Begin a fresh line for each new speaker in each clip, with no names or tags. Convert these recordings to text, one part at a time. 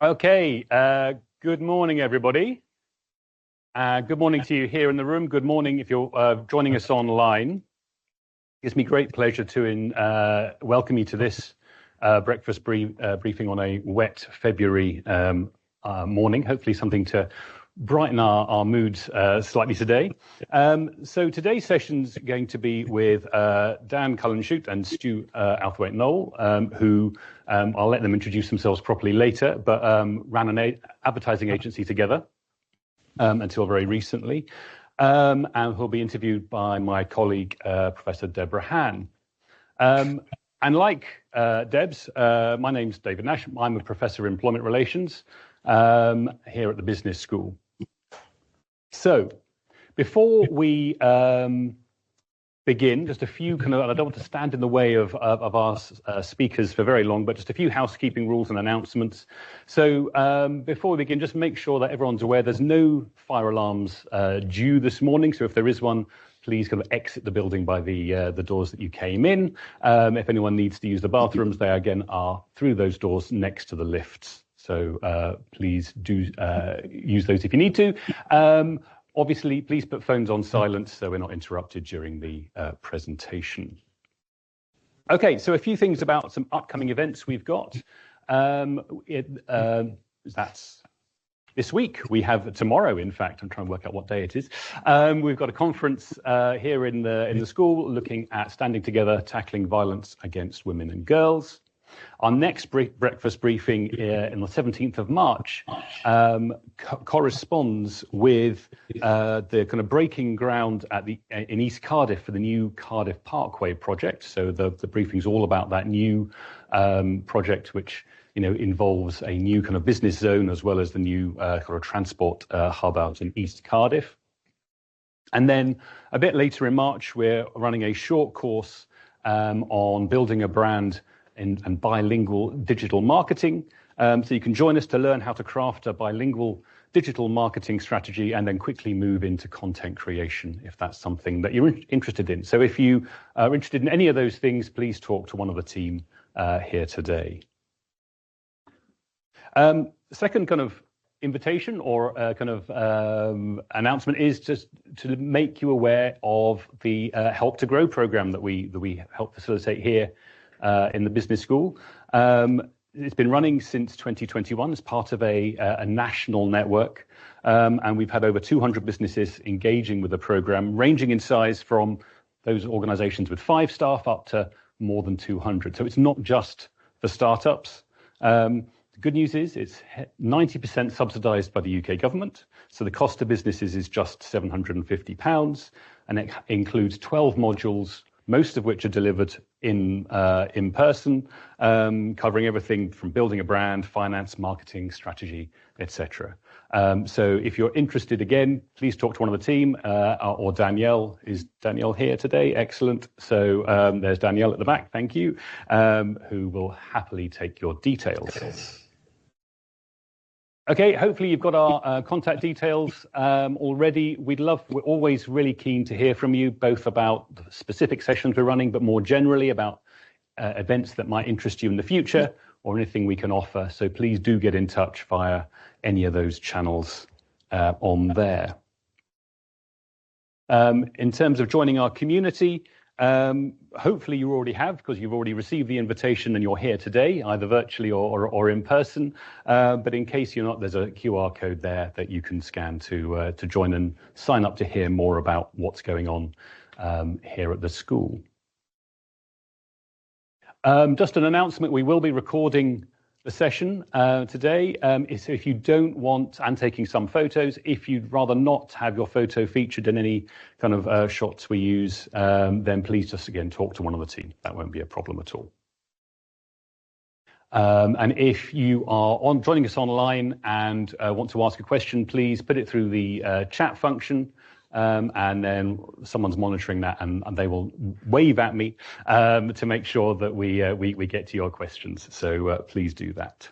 Okay, good morning, everybody. Good morning to you here in the room. Good morning if you're joining us online. It gives me great pleasure to welcome you to this breakfast briefing on a wet February morning. Hopefully something to brighten our moods slightly today. So today's session's going to be with Dan Cullen-Shute and Stu Outhwaite-Noel, who I'll let them introduce themselves properly later, but ran an advertising agency together until very recently, and who'll be interviewed by my colleague, Professor Deborah Han. And like Deb's, my name's David Nash. I'm a Professor of Employment Relations here at the Business School. So, before we begin, just a few I don't want to stand in the way of our speakers for very long, but just a few housekeeping rules and announcements. So, before we begin, just make sure that everyone's aware there's no fire alarms due this morning. So, if there is one, please exit the building by the doors that you came in. If anyone needs to use the bathrooms, they again are through those doors next to the lifts. So please do use those if you need to. Obviously, please put phones on silent so we're not interrupted during the presentation. Okay, so a few things about some upcoming events we've got. That's this week. We have tomorrow, in fact. I'm trying to work out what day it is. We've got a conference here in the school looking at standing together, tackling violence against women and girls. Our next breakfast briefing in the 17th of March corresponds with the kind of breaking ground in East Cardiff for the new Cardiff Parkway project. So the briefing is all about that new project, which involves a new kind of business zone as well as the new kind of transport hub out in East Cardiff. And then a bit later in March, we're running a short course on building a brand and bilingual digital marketing. So you can join us to learn how to craft a bilingual digital marketing strategy and then quickly move into content creation if that's something that you're interested in. So if you are interested in any of those things, please talk to one of the team here today. Second kind of invitation or kind of announcement is just to make you aware of the Help to Grow program that we help facilitate here in the business school. It's been running since 2021 as part of a national network, and we've had over 200 businesses engaging with the program, ranging in size from those organizations with 5 staff up to more than 200. So it's not just for startups. The good news is it's 90% subsidized by the UK government. So the cost to businesses is just £750, and it includes 12 modules, most of which are delivered in person, covering everything from building a brand, finance, marketing, strategy, etc. So if you're interested, again, please talk to one of the team or Danielle. Is Danielle here today? Excellent. So there's Danielle at the back, thank you, who will happily take your details. Okay, hopefully you've got our contact details already. We're always really keen to hear from you, both about the specific sessions we're running, but more generally about events that might interest you in the future or anything we can offer. So please do get in touch via any of those channels on there. In terms of joining our community, hopefully you already have, because you've already received the invitation and you're here today, either virtually or in person. But in case you're not, there's a QR code there that you can scan to join and sign up to hear more about what's going on here at the school. Just an announcement, we will be recording the session today. So if you don't want, and taking some photos, if you'd rather not have your photo featured in any kind of shots we use, then please just again talk to one of the team. That won't be a problem at all. And if you are joining us online and want to ask a question, please put it through the chat function. And then someone's monitoring that, and they will wave at me to make sure that we get to your questions. So please do that.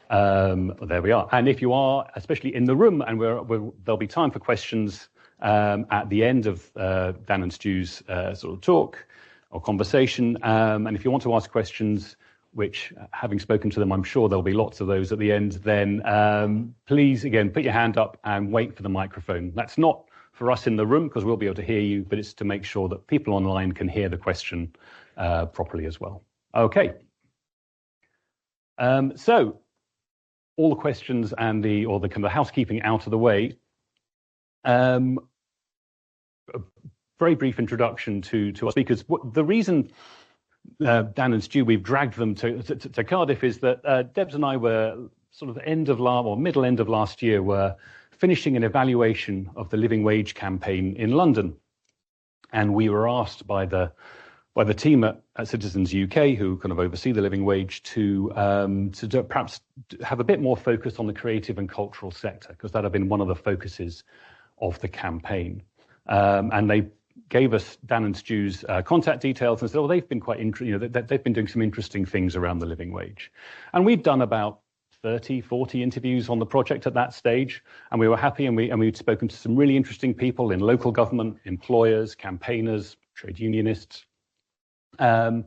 There we are. And if you are, especially in the room, and there'll be time for questions at the end of Dan and Stu's sort of talk or conversation. And if you want to ask questions, which, having spoken to them, I'm sure there'll be lots of those at the end, then please, again, put your hand up and wait for the microphone. That's not for us in the room, because we'll be able to hear you, but it's to make sure that people online can hear the question properly as well. Okay. So all the questions and the kind of housekeeping out of the way. A very brief introduction to our speakers. The reason Dan and Stu, we've dragged them to Cardiff, is that Debs and I were sort of middle end of last year, were finishing an evaluation of the living wage campaign in London, and we were asked by the team at Citizens UK, who kind of oversee the living wage, to perhaps have a bit more focus on the creative and cultural sector, because that had been one of the focuses of the campaign. And they gave us Dan and Stu's contact details and said, "Oh, they've been quite they've been doing some interesting things around the living wage." And we'd done about 30, 40 interviews on the project at that stage, and we were happy, and we'd spoken to some really interesting people in local government, employers, campaigners, trade unionists. So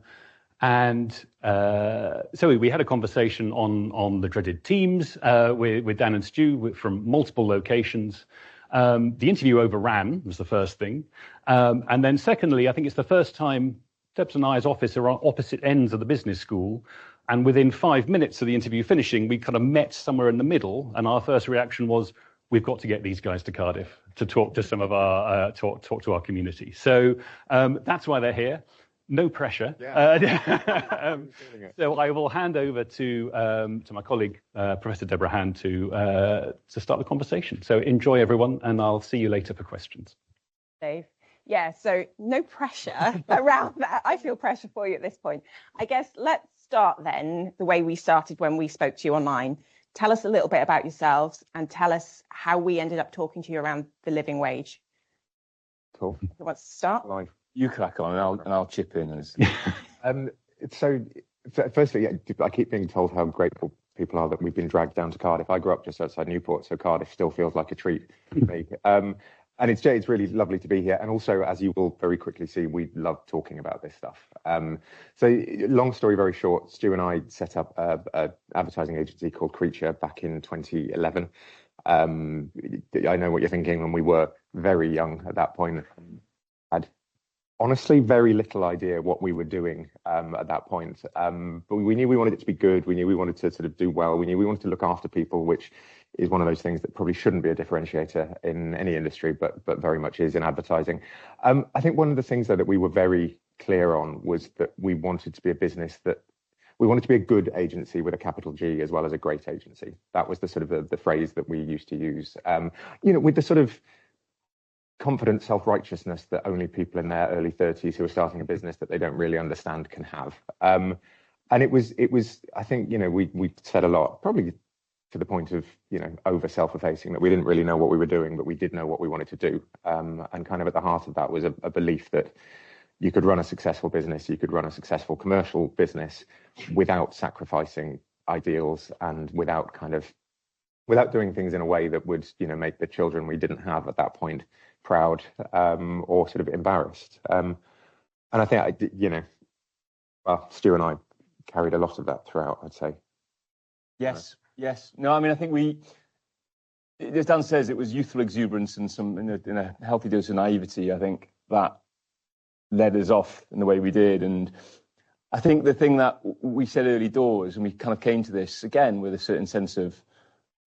we had a conversation on the dreaded teams with Dan and Stu from multiple locations. The interview overran, was the first thing. And then secondly, I think it's the first time Debs and I's office are on opposite ends of the business school. And within 5 minutes of the interview finishing, we kind of met somewhere in the middle. And our first reaction was, we've got to get these guys to Cardiff to talk to some of our, talk to our community. So that's why they're here. No pressure. Yeah. So I will hand over to my colleague, Professor Deborah Hand, to start the conversation. So enjoy, everyone, and I'll see you later for questions.
Dave. Yeah, so no pressure around that. I feel pressure for you at this point. I guess let's start then the way we started when we spoke to you online. Tell us a little bit about yourselves and tell us how we ended up talking to you around the living wage.
Cool.
Who wants to start?
You crack on, and I'll chip in. So, firstly, I keep being told how grateful people are that we've been dragged down to Cardiff. I grew up just outside Newport, so Cardiff still feels like a treat for me. And it's really lovely to be here. And also, as you will very quickly see, we love talking about this stuff. So, long story very short, Stu and I set up an advertising agency called Creature back in 2011. I know what you're thinking. When we were very young at that point, had honestly very little idea what we were doing at that point. But we knew we wanted it to be good. We knew we wanted to sort of do well. We knew we wanted to look after people, which is one of those things that probably shouldn't be a differentiator in any industry, but very much is in advertising. I think one of the things, though, that we were very clear on was that we wanted to be a business that we wanted to be a good agency with a capital G as well as a great agency. That was the sort of the phrase that we used to use. With the sort of confident self-righteousness that only people in their early 30s who are starting a business that they don't really understand can have. And it was. I think we said a lot, probably to the point of over self-effacing, that we didn't really know what we were doing, but we did know what we wanted to do. And kind of at the heart of that was a belief that you could run a successful business, you could run a successful commercial business without sacrificing ideals and without doing things in a way that would make the children we didn't have at that point proud or sort of embarrassed. And I think Stu and I carried a lot of that throughout, I'd say.
Yes. No, I mean, I think as Dan says, it was youthful exuberance and some in a healthy dose of naivety. I think that led us off in the way we did. And I think the thing that we said early doors, and we kind of came to this again with a certain sense of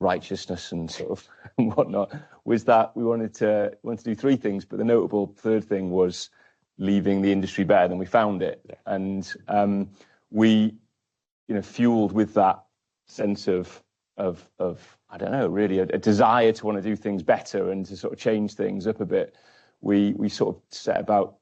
righteousness and sort of whatnot, was that we wanted to do three things, but the notable third thing was leaving the industry better than we found it. Yeah. And we fueled with that sense of I don't know, really a desire to want to do things better and to sort of change things up a bit. We sort of set about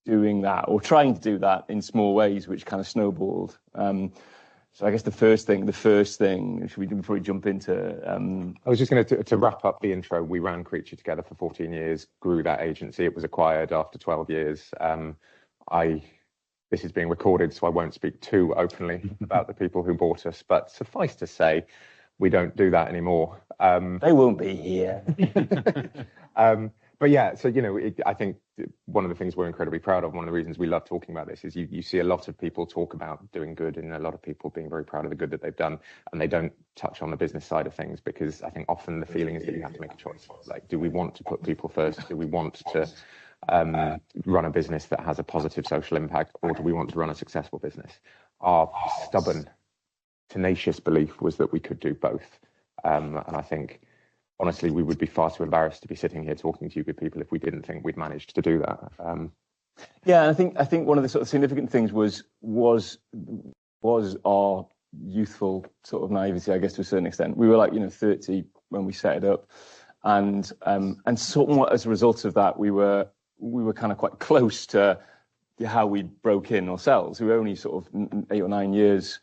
doing that, or trying to do that in small ways, which kind of snowballed. So I guess the first thing, should we probably jump into?
I was just going to wrap up the intro. We ran Creature together for 14 years, grew that agency. It was acquired after 12 years. This is being recorded, so I won't speak too openly about the people who bought us, but suffice to say, we don't do that anymore.
They won't be here.
But yeah, so, I think one of the things we're incredibly proud of, one of the reasons we love talking about this is you see a lot of people talk about doing good and a lot of people being very proud of the good that they've done, and they don't touch on the business side of things, because I think often the feeling is that you have to make a choice. Like, do we want to put people first? Do we want to run a business that has a positive social impact, or do we want to run a successful business? Our stubborn, tenacious belief was that we could do both. And I think, honestly, we would be far too embarrassed to be sitting here talking to you good people if we didn't think we'd managed to do that.
Yeah, and I think one of the sort of significant things was our youthful sort of naivety, I guess, to a certain extent. We were like 30 when we set it up, and somewhat as a result of that, we were kind of quite close to how we broke in ourselves. We were only sort of 8 or 9 years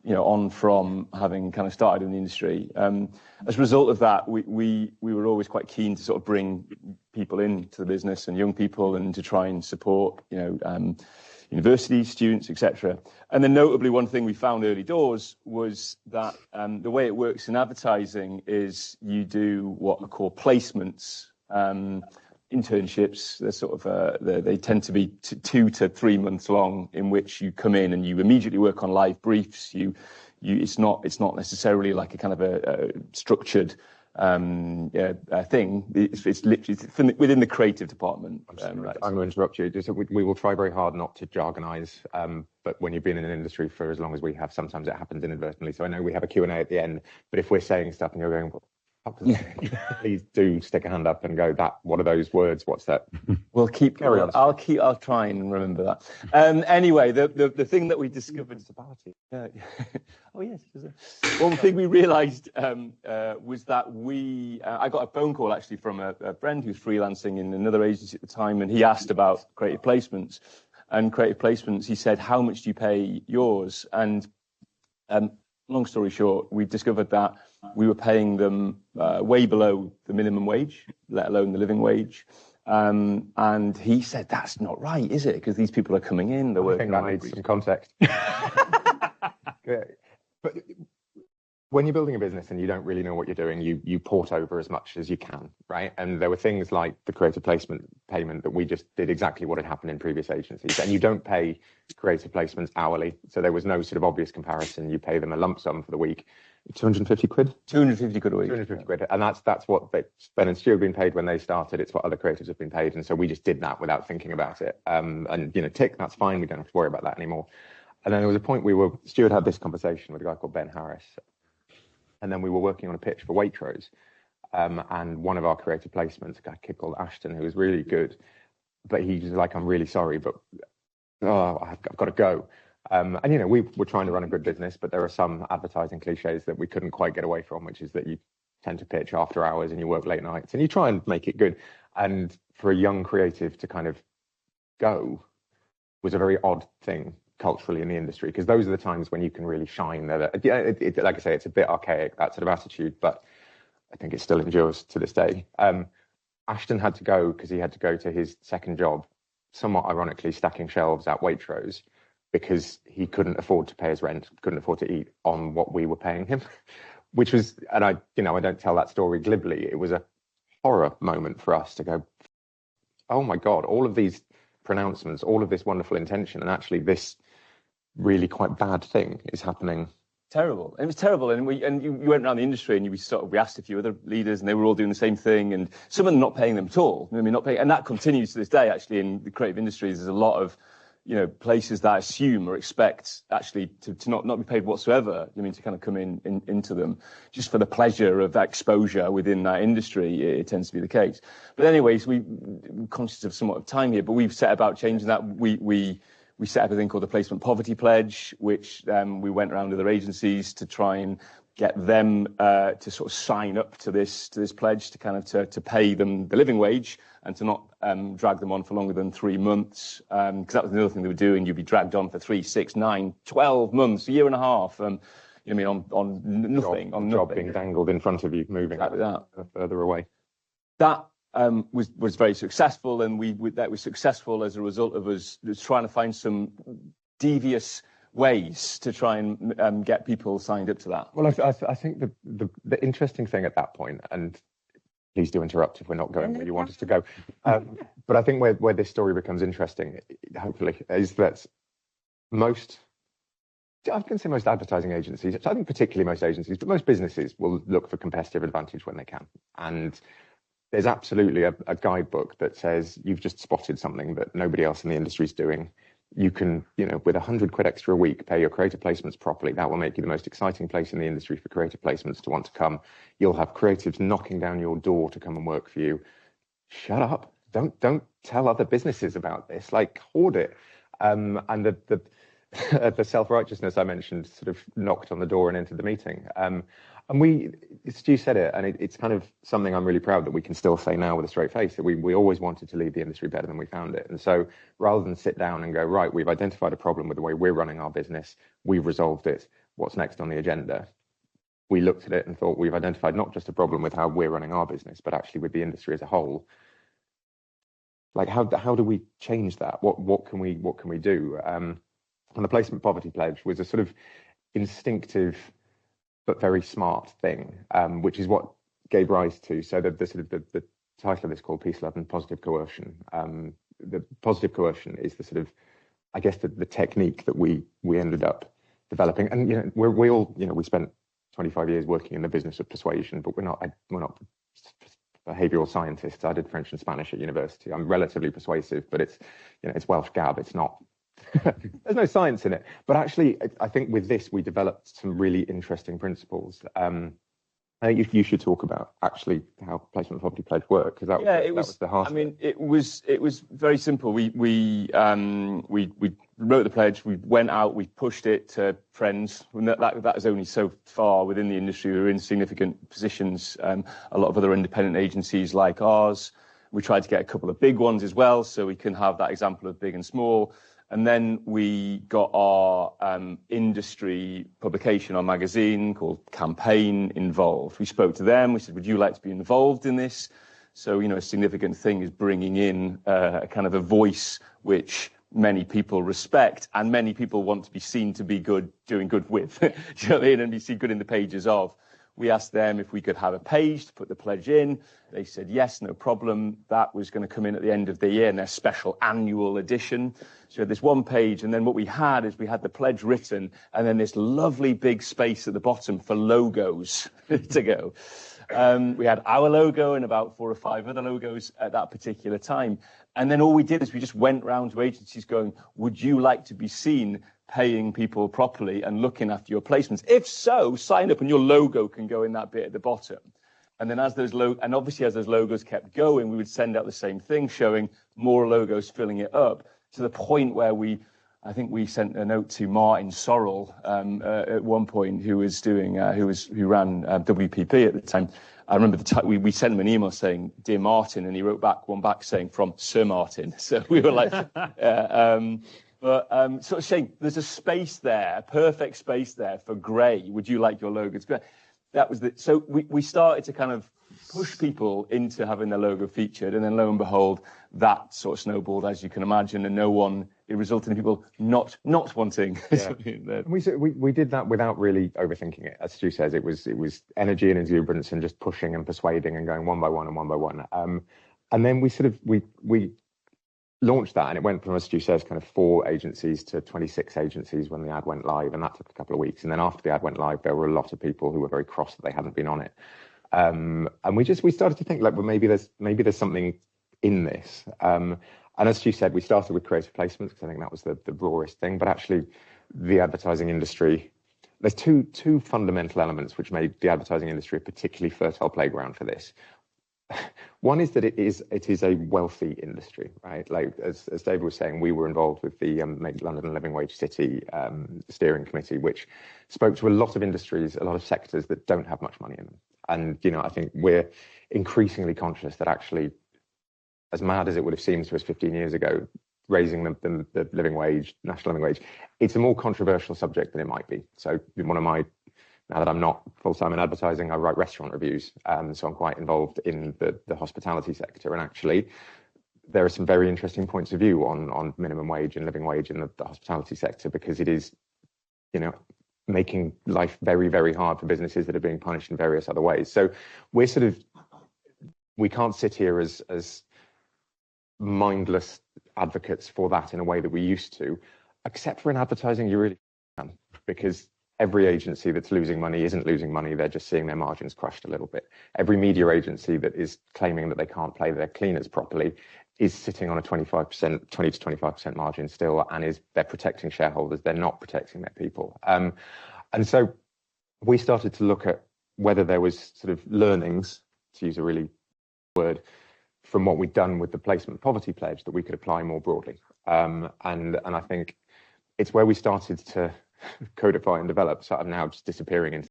on from having kind of started in the industry. As a result of that, we were always quite keen to sort of bring people into the business and young people, and to try and support, university students, etc. And then notably, one thing we found early doors was that the way it works in advertising is you do what are called placements, internships. They're sort of they tend to be 2 to 3 months long, in which you come in and you immediately work on live briefs. It's not necessarily like a kind of a structured thing. It's literally within the creative department.
Right. I'm going to interrupt you. We will try very hard not to jargonize, but when you've been in an industry for as long as we have, sometimes it happens inadvertently. So I know we have a Q&A at the end, but if we're saying stuff and you're going, please do stick a hand up and go, what are those words? What's that?
We'll carry on. I'll try and remember that. Anyway, the thing that we discovered about it. Oh yes. One thing we realised was that I got a phone call actually from a friend who's freelancing in another agency at the time, and he asked about creative placements. And creative placements, he said, "How much do you pay yours?" And long story short, we discovered that we were paying them way below the minimum wage, let alone the living wage. And he said, "That's not right, is it? Because these people are coming in, they're working."
I think that needs some context. But when you're building a business and you don't really know what you're doing, you port over as much as you can, right? And there were things like the creative placement payment that we just did exactly what had happened in previous agencies. And you don't pay creative placements hourly, so there was no sort of obvious comparison. You pay them a lump sum for the week. 250 quid?
250 quid a week.
250 quid. And that's what Ben and Stu have been paid when they started. It's what other creatives have been paid. And so we just did that without thinking about it. And, tick, that's fine. We don't have to worry about that anymore. And then there was a point Stu had this conversation with a guy called Ben Harris. And then we were working on a pitch for Waitrose. And one of our creative placements, a guy called Ashton, who was really good, but he was like, "I'm really sorry, but I've got to go." And we were trying to run a good business, but there are some advertising cliches that we couldn't quite get away from, which is that you tend to pitch after hours and you work late nights and you try and make it good. And for a young creative to kind of go was a very odd thing culturally in the industry, because those are the times when you can really shine. Like I say, it's a bit archaic, that sort of attitude, but I think it still endures to this day. Ashton had to go because he had to go to his second job, somewhat ironically stacking shelves at Waitrose, because he couldn't afford to pay his rent, couldn't afford to eat on what we were paying him, which was, and I don't tell that story glibly, it was a horror moment for us to go, oh my God, all of these pronouncements, all of this wonderful intention, and actually this really quite bad thing is happening.
Terrible. It was terrible. And you went around the industry and we asked a few other leaders and they were all doing the same thing, and some of them not paying them at all. Not paying, and that continues to this day actually in the creative industries. There's a lot of places that assume or expect actually to not be paid whatsoever. To kind of come into them just for the pleasure of that exposure within that industry. It tends to be the case. But anyways, we're conscious of somewhat of time here, but we've set about changing that. We set up a thing called the Placement Poverty Pledge, which we went around other agencies to try and get them to sort of sign up to this pledge, to kind of to pay them the living wage and to not drag them on for longer than 3 months. Because that was another thing they were doing. You'd be dragged on for 3, 6, 9, 12 months, a year and a half. On nothing. On
job
nothing.
Being dangled in front of you, moving further away.
That was very successful, and that was successful as a result of us trying to find some devious ways to try and get people signed up to that.
Well, I think the interesting thing at that point, and please do interrupt if we're not going where you want us to go. But I think where this story becomes interesting, hopefully, is that I can say most advertising agencies, I think particularly most agencies, but most businesses will look for competitive advantage when they can. And there's absolutely a guidebook that says you've just spotted something that nobody else in the industry is doing. You can, with £100 extra a week, pay your creative placements properly. That will make you the most exciting place in the industry for creative placements to want to come. You'll have creatives knocking down your door to come and work for you. Shut up. Don't tell other businesses about this. Hoard it. And the self-righteousness I mentioned sort of knocked on the door and entered the meeting. And Stu said it, and it's kind of something I'm really proud that we can still say now with a straight face, that we always wanted to leave the industry better than we found it. And so rather than sit down and go, right, we've identified a problem with the way we're running our business, we've resolved it, what's next on the agenda? We looked at it and thought, we've identified not just a problem with how we're running our business, but actually with the industry as a whole. How do we change that? What can we do? And the placement poverty pledge was a sort of instinctive but very smart thing, which is what gave rise to. So the title of this called Peace, Love and Positive Coercion. The positive coercion is the sort of, I guess, the technique that we ended up developing. And we spent 25 years working in the business of persuasion, but we're not behavioural scientists. I did French and Spanish at university. I'm relatively persuasive, but it's Welsh Gab. It's not. There's no science in it. But actually, I think with this, we developed some really interesting principles. I think you should talk about actually how placement poverty pledge worked, because that was the heart. I mean,
it was very simple. We wrote the pledge. We went out. We pushed it to friends. That was only so far within the industry. We were in significant positions. A lot of other independent agencies like ours. We tried to get a couple of big ones as well, so we can have that example of big and small. And then we got our industry publication, our magazine called Campaign involved. We spoke to them. We said, would you like to be involved in this? So, a significant thing is bringing in a kind of a voice which many people respect and many people want to be seen to be good, doing good with, do you know what I mean? And be seen good in the pages of. We asked them if we could have a page to put the pledge in. They said, yes, no problem. That was going to come in at the end of the year in their special annual edition. So we had this one page, and then what we had the pledge written, and then this lovely big space at the bottom for logos to go. We had our logo and about 4 or 5 other logos at that particular time. And then all we did is we just went round to agencies going, would you like to be seen paying people properly and looking after your placements? If so, sign up and your logo can go in that bit at the bottom. And then as those logos kept going, we would send out the same thing, showing more logos filling it up, to the point where I think we sent a note to Martin Sorrell at one point, who ran WPP at the time. I remember we sent him an email saying, "Dear Martin," and he wrote one back saying, "From Sir Martin." So we were like, But sort of saying there's a space there, a perfect space there for grey. Would you like your logo to be? That was so we started to kind of push people into having their logo featured, and then lo and behold, that sort of snowballed, as you can imagine, and it resulted in people not wanting.
Yeah. We did that without really overthinking it. As Stu says, it was energy and exuberance and just pushing and persuading and going one by one. And then we launched that, and it went from, as Stu says, kind of 4 agencies to 26 agencies when the ad went live, and that took a couple of weeks. And then after the ad went live, there were a lot of people who were very cross that they hadn't been on it. And we started to think, well, maybe there's something in this. And as Stu said, we started with creative placements because I think that was the rawest thing. But actually, the advertising industry, there's two fundamental elements which made the advertising industry a particularly fertile playground for this. One is that it is a wealthy industry, right? Like as David was saying, we were involved with the Make London a Living Wage City steering committee, which spoke to a lot of industries, a lot of sectors that don't have much money in them. And I think we're increasingly conscious that actually, as mad as it would have seemed to us 15 years ago, raising the living wage, national living wage, it's a more controversial subject than it might be. So now that I'm not full-time in advertising, I write restaurant reviews. So I'm quite involved in the hospitality sector. And actually, there are some very interesting points of view on minimum wage and living wage in the hospitality sector, because it is, making life very, very hard for businesses that are being punished in various other ways. So we're sort of we can't sit here as mindless advocates for that in a way that we used to, except for in advertising. You really can, because every agency that's losing money isn't losing money, they're just seeing their margins crushed a little bit. Every media agency that is claiming that they can't play their cleaners properly is sitting on a 20 to 25% margin still, and they're protecting shareholders, they're not protecting their people. And so we started to look at whether there was sort of learnings, to use a really word, from what we'd done with the placement poverty pledge that we could apply more broadly. And I think it's where we started to codify and develop, sort of now just disappearing into.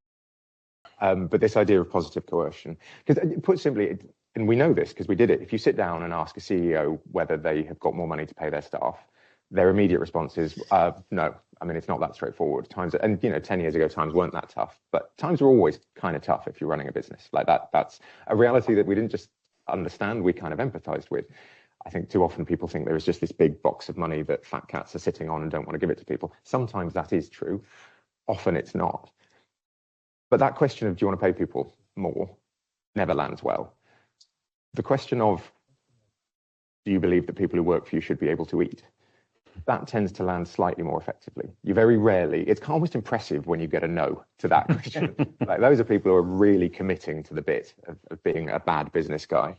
But this idea of positive coercion, because put simply, and we know this because we did it, if you sit down and ask a CEO whether they have got more money to pay their staff, their immediate response is no. I mean, it's not that straightforward. Times, and 10 years ago, times weren't that tough, but times are always kind of tough if you're running a business like that. That's a reality that we didn't just understand, we kind of empathized with. I think too often people think there is just this big box of money that fat cats are sitting on and don't want to give it to people. Sometimes that is true. Often it's not. But that question of do you want to pay people more never lands well. The question of do you believe that people who work for you should be able to eat? That tends to land slightly more effectively. You very rarely, it's almost impressive when you get a no to that question. Like, those are people who are really committing to the bit of being a bad business guy.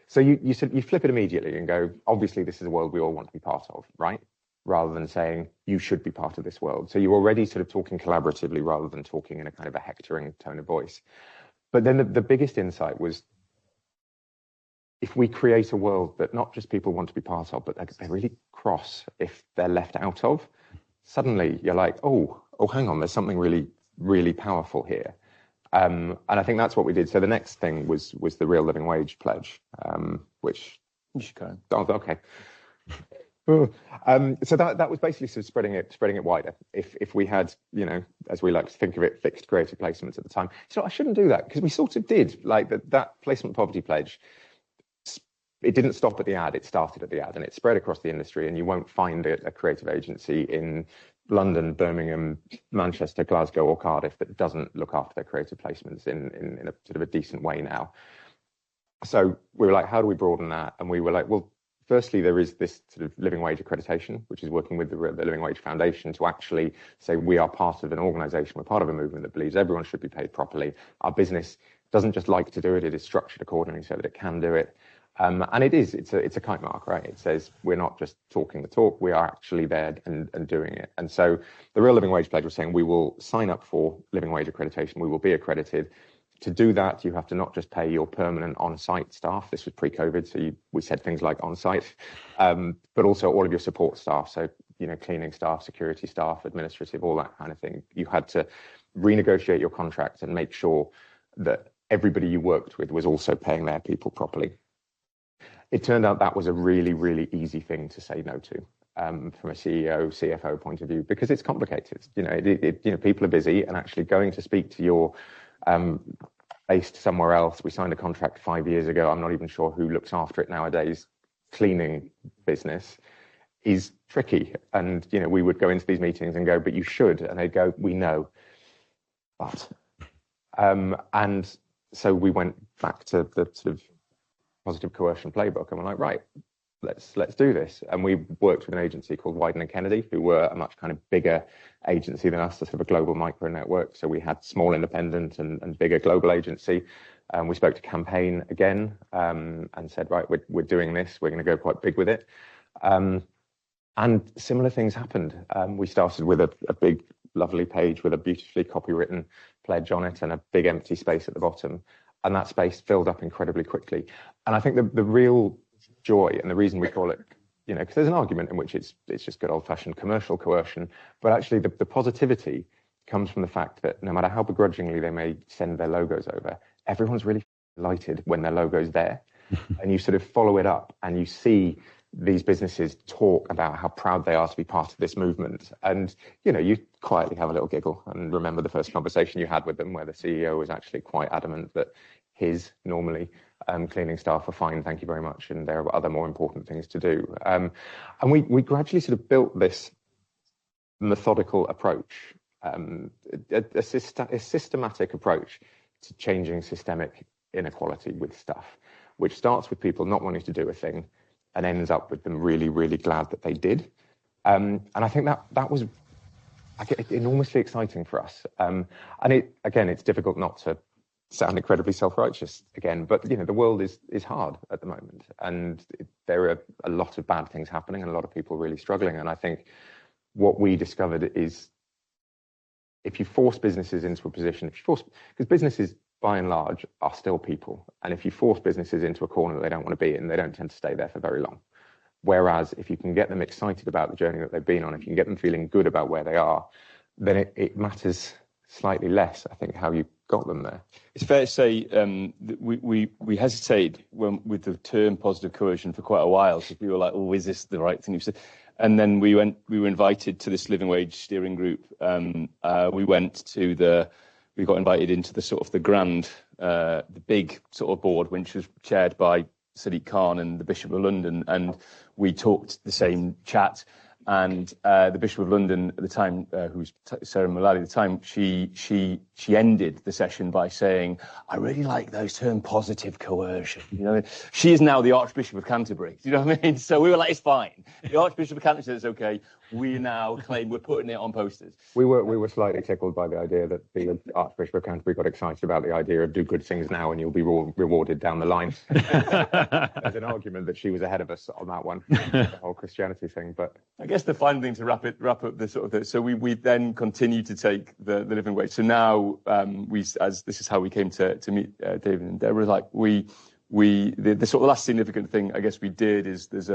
So you flip it immediately and go, obviously this is a world we all want to be part of, right? Rather than saying you should be part of this world. So you're already sort of talking collaboratively rather than talking in a kind of a hectoring tone of voice. But then the biggest insight was, if we create a world that not just people want to be part of, but they're really cross if they're left out of, suddenly you're like, oh, hang on, there's something really, really powerful here. And I think that's what we did. So the next thing was the real living wage pledge, which
you should go.
Oh, okay. So that was basically sort of spreading it wider. If we had, as we like to think of it, fixed creative placements at the time. So I shouldn't do that, because we sort of did, like that placement poverty pledge. It didn't stop at the ad, it started at the ad, and it spread across the industry, and you won't find a creative agency in London, Birmingham, Manchester, Glasgow or Cardiff that doesn't look after their creative placements in a sort of a decent way now. So we were like, how do we broaden that? And we were like, well, firstly, there is this sort of living wage accreditation, which is working with the Living Wage Foundation to actually say we are part of an organisation, we're part of a movement that believes everyone should be paid properly. Our business doesn't just like to do it, it is structured accordingly so that it can do it. And it's a kite mark, right? It says we're not just talking the talk, we are actually there and doing it. And so the Real Living Wage Pledge was saying we will sign up for living wage accreditation, we will be accredited. To do that, you have to not just pay your permanent on-site staff. This was pre-COVID, so we said things like on-site, but also all of your support staff. So, cleaning staff, security staff, administrative, all that kind of thing. You had to renegotiate your contract and make sure that everybody you worked with was also paying their people properly. It turned out that was a really, really easy thing to say no to from a CEO, CFO point of view, because it's complicated. People are busy, and actually going to speak to your based somewhere else. We signed a contract 5 years ago. I'm not even sure who looks after it nowadays. Cleaning business is tricky. And, we would go into these meetings and go, but you should. And they'd go, we know. But, and so we went back to the sort of positive coercion playbook, and we're like, right, let's do this. And we worked with an agency called Wyden & Kennedy, who were a much kind of bigger agency than us, sort of a global micro network. So we had small independent and bigger global agency. We spoke to Campaign again and said, right, we're doing this. We're going to go quite big with it. And similar things happened. We started with a big, lovely page with a beautifully copywritten pledge on it and a big empty space at the bottom. And that space filled up incredibly quickly. And I think the real joy, and the reason we call it, because there's an argument in which it's just good old-fashioned commercial coercion, but actually the positivity comes from the fact that no matter how begrudgingly they may send their logos over, everyone's really delighted when their logo's there. And you sort of follow it up, and you see these businesses talk about how proud they are to be part of this movement. And, you quietly have a little giggle and remember the first conversation you had with them, where the CEO was actually quite adamant that his normally cleaning staff are fine, thank you very much, and there are other more important things to do. And we gradually sort of built this methodical approach, a systematic approach to changing systemic inequality with stuff, which starts with people not wanting to do a thing and ends up with them really, really glad that they did. And I think that was enormously exciting for us. And it's difficult not to sound incredibly self-righteous again, but the world is hard at the moment, and there are a lot of bad things happening and a lot of people really struggling. And I think what we discovered is, if you force businesses into a position, because businesses by and large are still people, and if you force businesses into a corner that they don't want to be in, they don't tend to stay there for very long. Whereas if you can get them excited about the journey that they've been on, if you can get them feeling good about where they are, then it matters slightly less, I think, how you got them there.
It's fair to say that we hesitated with the term positive coercion for quite a while. So we were like, "Oh, is this the right thing to say?" And then we were invited to this living wage steering group. We got invited into the sort of the big sort of board, which was chaired by Sadiq Khan and the Bishop of London, and we talked the same chat. And the Bishop of London at the time, who was Sarah Mullally at the time, she ended the session by saying, "I really like those term positive coercion." She is now the Archbishop of Canterbury. Do you know what I mean? So we were like, it's fine. The Archbishop of Canterbury said it's okay. We now claim we're putting it on posters.
We were slightly tickled by the idea that the Archbishop of Canterbury got excited about the idea of do good things now and you'll be rewarded down the line. There's an argument that she was ahead of us on that one, the whole Christianity thing. But
I guess the final thing to wrap up the sort of so we then continued to take the living wage. So now this is how we came to meet David and Deborah. Like the sort of last significant thing I guess we did is there's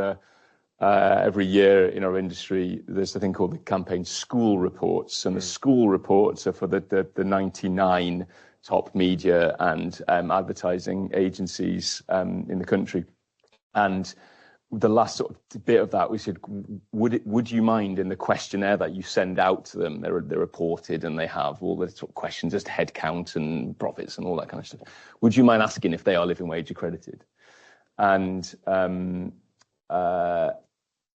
every year in our industry there's a thing called the campaign school reports, and the school reports are for the 99 top media and advertising agencies in the country. And the last sort of bit of that, we said, would you mind in the questionnaire that you send out to them, they're reported and they have all the sort of questions as to head count and profits and all that kind of stuff. Would you mind asking if they are living wage accredited? And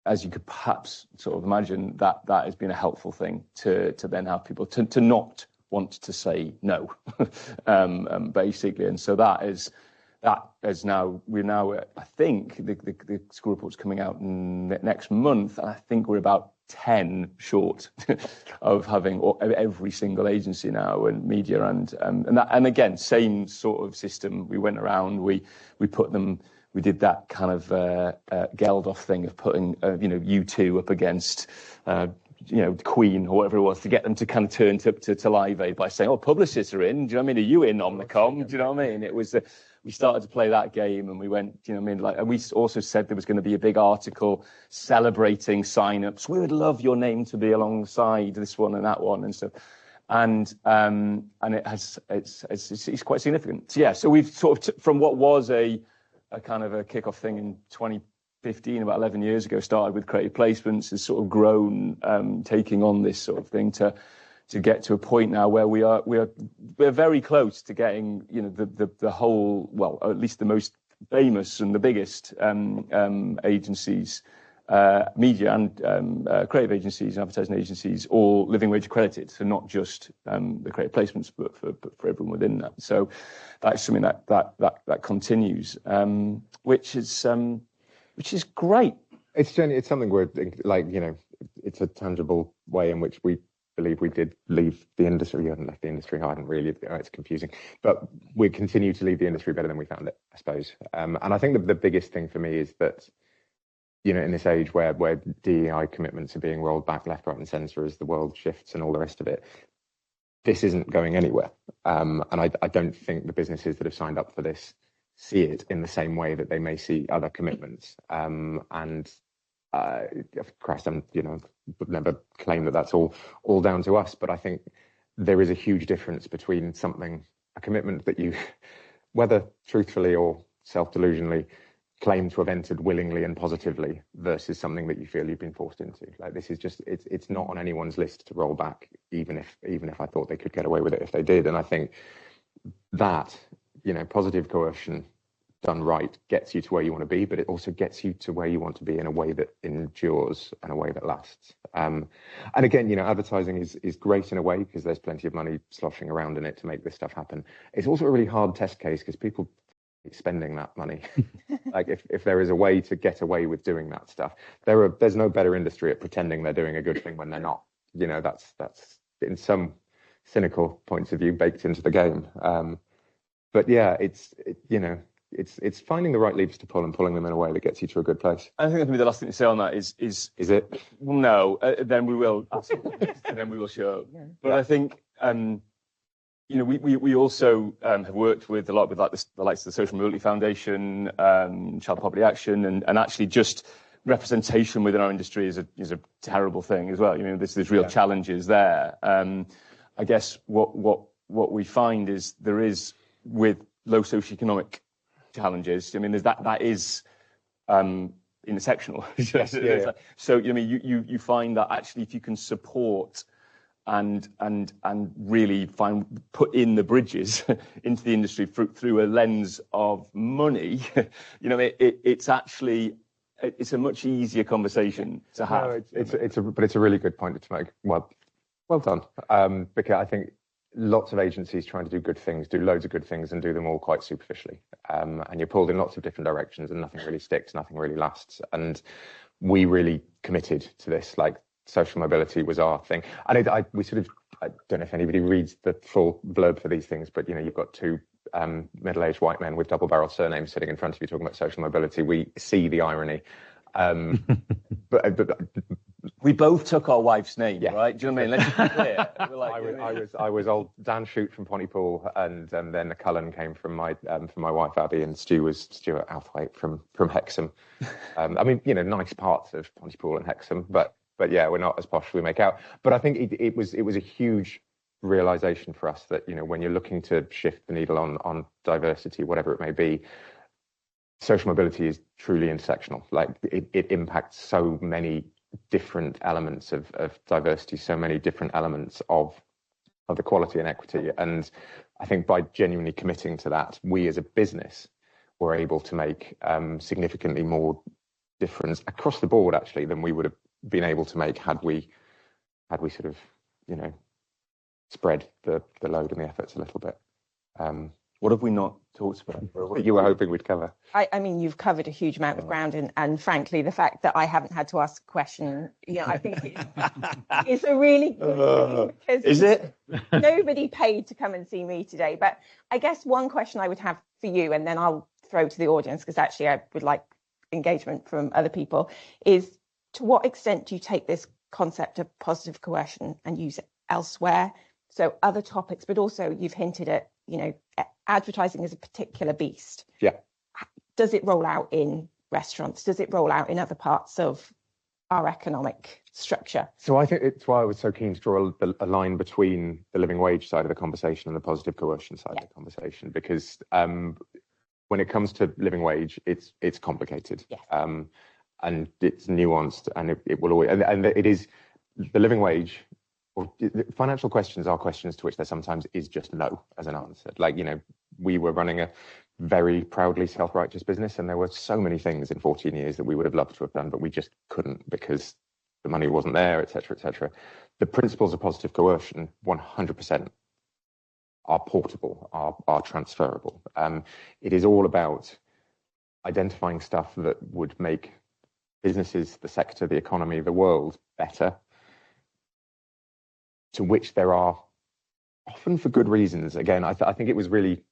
as you could perhaps sort of imagine, that has been a helpful thing to then have people to not want to say no, basically. And so that is now, I think the school report's coming out next month, and I think we're about 10 short of having every single agency now and media and again, same sort of system. We went around, we put them, we did that kind of Geldof thing of putting U2 up against Queen or whatever it was, to get them to kind of turn to Live Aid by saying, "Oh, publicists are in. Do you know what I mean? Are you in Omnicom?" Do you know what I mean? It was we started to play that game, and we went, do you know what I mean? Like, and we also said there was going to be a big article celebrating sign-ups. We would love your name to be alongside this one and that one and stuff. And it's quite significant. So, yeah, so we've sort of from what was a kind of a kick-off thing in 2015, about 11 years ago, started with creative placements, has sort of grown, taking on this sort of thing to get to a point now where we're very close to getting the whole, well, at least the most famous and the biggest agencies, media and creative agencies and advertising agencies, all living wage accredited. So not just the creative placements, but for everyone within that. So that's something that continues, which is great.
It's something we're like, it's a tangible way in which we believe we did leave the industry. You haven't left the industry. I hadn't really. It's confusing, but we continue to leave the industry better than we found it, I suppose. And I think the biggest thing for me is that, in this age where DEI commitments are being rolled back left, right, and centre as the world shifts and all the rest of it, this isn't going anywhere. And I don't think the businesses that have signed up for this see it in the same way that they may see other commitments. Christ, would never claim that that's all down to us, but I think there is a huge difference between a commitment that you, whether truthfully or self-delusionally, claim to have entered willingly and positively, versus something that you feel you've been forced into. Like, this is just, it's not on anyone's list to roll back, even if I thought they could get away with it if they did. And I think that, positive coercion done right gets you to where you want to be, but it also gets you to where you want to be in a way that endures and a way that lasts. And again, advertising is great in a way because there's plenty of money sloshing around in it to make this stuff happen. It's also a really hard test case because people spending that money. Like if there is a way to get away with doing that stuff, there's no better industry at pretending they're doing a good thing when they're not. That's in some cynical points of view baked into the game. But yeah, it's finding the right levers to pull and pulling them in a way that gets you to a good place.
I think that's maybe the last thing to say on that is
it?
Well, no, then we will absolutely, and then we will show. Yeah. But I think we also have worked with a lot with the likes of the Social Mobility Foundation, Child Poverty Action, and actually just representation within our industry is a terrible thing as well. There's real challenges there. I guess what we find is there is with low socioeconomic challenges. There's that is intersectional.
Yes, yeah.
So you find that actually if you can support and really put in the bridges into the industry through a lens of money, it's actually it's a much easier conversation to have.
No, it's a really good point to make. Well done. Because I think lots of agencies trying to do good things, do loads of good things and do them all quite superficially. And you're pulled in lots of different directions and nothing really sticks, nothing really lasts. And we really committed to this, like social mobility was our thing. And I don't know if anybody reads the full blurb for these things, but you've got two middle-aged white men with double-barreled surnames sitting in front of you talking about social mobility. We see the irony. But
we both took our wife's name, right? Do you know what I mean? Let's be clear.
I was old Dan Cullen-Shute from Pontypool, and then Cullen came from my wife Abby, and Stu was Stu Outhwaite from Hexham. Nice parts of Pontypool and Hexham, but yeah, we're not as posh as we make out. But I think it was a huge realization for us that when you're looking to shift the needle on diversity, whatever it may be, social mobility is truly intersectional. Like it impacts so many different elements of diversity, so many different elements of equality and equity. And I think by genuinely committing to that, we as a business were able to make significantly more difference across the board, actually, than we would have been able to make had we sort of, spread the load and the efforts a little bit.
What have we not talked about?
What you were hoping we'd cover?
I mean, you've covered a huge amount of ground, and frankly, the fact that I haven't had to ask a question, I think it's a really good thing.
Is it?
Nobody paid to come and see me today. But I guess one question I would have for you, and then I'll throw to the audience, because actually I would like engagement from other people, is to what extent do you take this concept of positive coercion and use it elsewhere? So other topics, but also you've hinted at, advertising is a particular beast.
Yeah.
Does it roll out in restaurants? Does it roll out in other parts of our economic structure?
So I think it's why I was so keen to draw a line between the living wage side of the conversation and the positive coercion side of the conversation, because when it comes to living wage, it's complicated.
Yes.
And it's nuanced, and it will always, and it is the living wage. Or financial questions are questions to which there sometimes is just no as an answer. Like, we were running a very proudly self-righteous business, and there were so many things in 14 years that we would have loved to have done, but we just couldn't because the money wasn't there, et cetera, et cetera. The principles of positive coercion, 100%, are portable, are transferable. It is all about identifying stuff that would make businesses, the sector, the economy, the world better, to which there are often for good reasons. Again, I think it was really,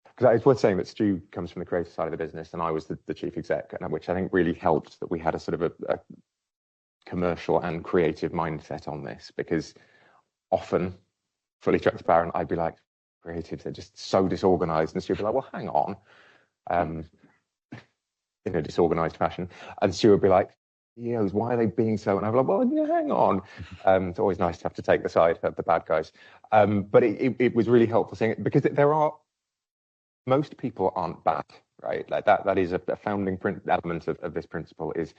because it's worth saying that Stu comes from the creative side of the business and I was the chief exec, which I think really helped that we had a sort of a commercial and creative mindset on this, because often, fully transparent, I'd be like, creatives, they're just so disorganized, and Stu would be like, well, hang on, in a disorganized fashion, and Stu would be like, CEOs, why are they being so? And I'm like, well, hang on. It's always nice to have to take the side of the bad guys. But it was really helpful seeing it, because most people aren't bad, right? Like that is a founding element of this principle. Is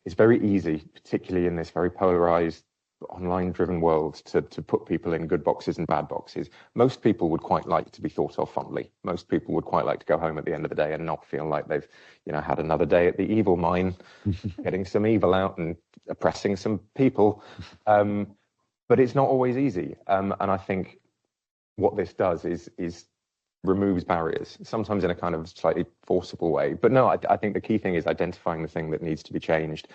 it's very easy, particularly in this very polarized, online-driven world to put people in good boxes and bad boxes. Most people would quite like to be thought of fondly. Most people would quite like to go home at the end of the day and not feel like they've, had another day at the evil mine, getting some evil out and oppressing some people. But it's not always easy. And I think what this does is removes barriers, sometimes in a kind of slightly forcible way. But no, I think the key thing is identifying the thing that needs to be changed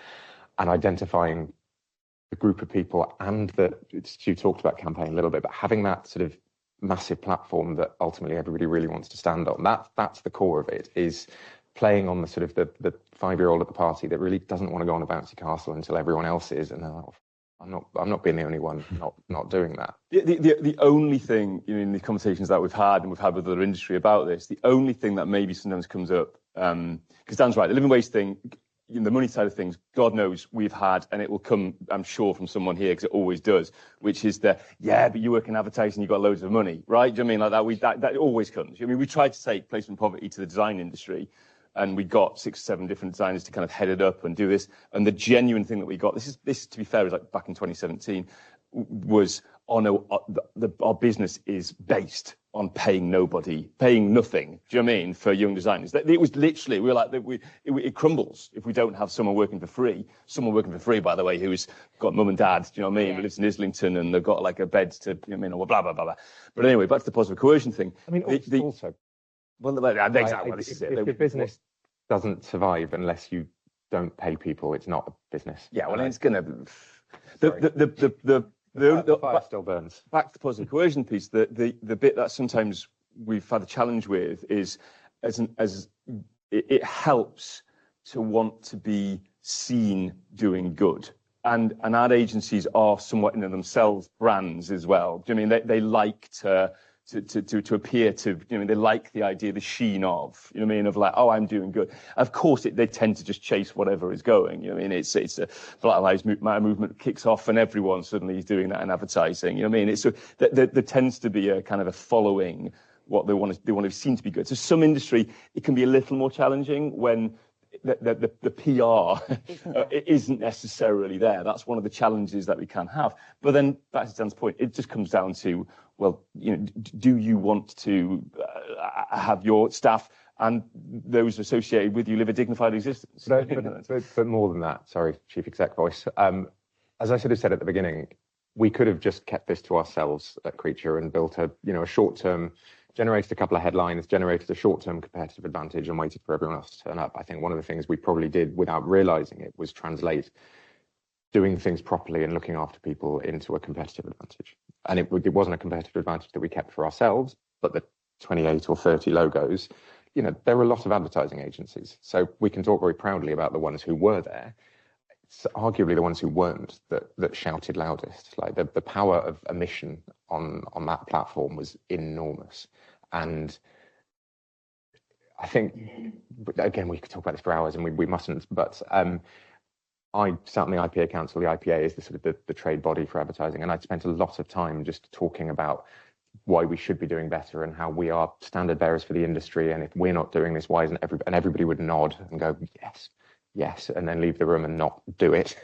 and identifying the group of people, and Stu talked about campaign a little bit, but having that sort of massive platform that ultimately everybody really wants to stand on, that's the core of it, is playing on the sort of the 5-year-old at the party that really doesn't want to go on a bouncy castle until everyone else is, and I'm not being the only one not doing that.
The only thing, in the conversations that we've had with other industry about this, the only thing that maybe sometimes comes up, because Dan's right, the living wage thing, the money side of things, God knows we've had, and it will come, I'm sure, from someone here, because it always does, which is but you work in advertising, you've got loads of money, right? Do you know what I mean? Like that always comes. We tried to take placement poverty to the design industry, and we got 6 or 7 different designers to kind of head it up and do this. And the genuine thing that we got, this to be fair, is like back in 2017, was our business is based on paying nothing. Do you know what I mean? For young designers, it was literally, we were like, it crumbles if we don't have someone working for free. Someone working for free, by the way, who's got mum and dad. Do you know what I mean? Who lives in Islington, and they've got like a bed to, or blah blah blah blah. But anyway, back to the positive coercion thing.
I mean, also.
Well, exactly.
If your business doesn't survive unless you don't pay people, it's not a business.
Yeah, well, it's going to.
The fire still burns.
Back to the positive coercion piece. The bit that sometimes we've had a challenge with is as it helps to want to be seen doing good. And ad agencies are somewhat in themselves brands as well. Do you know what I mean? They like to appear to, they like the idea, the sheen of, you know what I mean, of like, oh, I'm doing good. Of course, they tend to just chase whatever is going. You know what I mean? It's a Black Lives Matter movement kicks off, and everyone suddenly is doing that in advertising. You know what I mean? It's there tends to be a kind of a following what they want to be seen to be good. So some industry, it can be a little more challenging when the PR isn't necessarily there. That's one of the challenges that we can have. But then, back to Dan's point, it just comes down to, well, do you want to have your staff and those associated with you live a dignified existence?
But more than that, sorry, Chief Exec voice. As I sort of said at the beginning, we could have just kept this to ourselves at Creature and built a short-term, generated a couple of headlines, generated a short-term competitive advantage, and waited for everyone else to turn up. I think one of the things we probably did without realizing it was translate doing things properly and looking after people into a competitive advantage. And it wasn't a competitive advantage that we kept for ourselves, but the 28 or 30 logos, there are a lot of advertising agencies. So we can talk very proudly about the ones who were there. It's arguably the ones who weren't that shouted loudest. Like the power of emission on that platform was enormous. And I think, again, we could talk about this for hours, and we mustn't, but I sat on the IPA Council. The IPA is the sort of the trade body for advertising, and I'd spent a lot of time just talking about why we should be doing better and how we are standard bearers for the industry, and if we're not doing this, why isn't everybody would nod and go, yes, and then leave the room and not do it.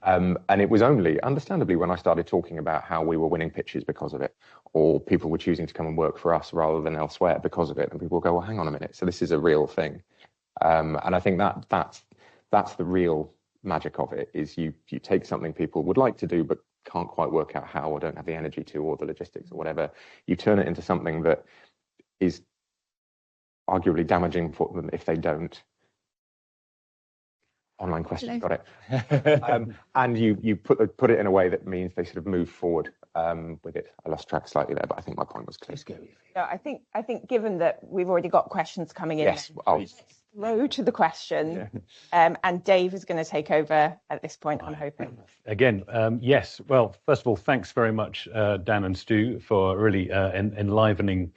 And it was only, understandably, when I started talking about how we were winning pitches because of it, or people were choosing to come and work for us rather than elsewhere because of it, and people go, well, hang on a minute, so this is a real thing. And I think that's the real magic of it, is you take something people would like to do but can't quite work out how, or don't have the energy to, or the logistics or whatever, you turn it into something that is arguably damaging for them if they don't. Online question, Hello. Got it. And you put it in a way that means they sort of move forward with it. I lost track slightly there, but I think my point was clear.
No, I think given that we've already got questions coming in,
yes,
let's throw to the question. Yeah. And Dave is going to take over at this point, I'm hoping.
Again, yes. Well, first of all, thanks very much, Dan and Stu, for really enlivening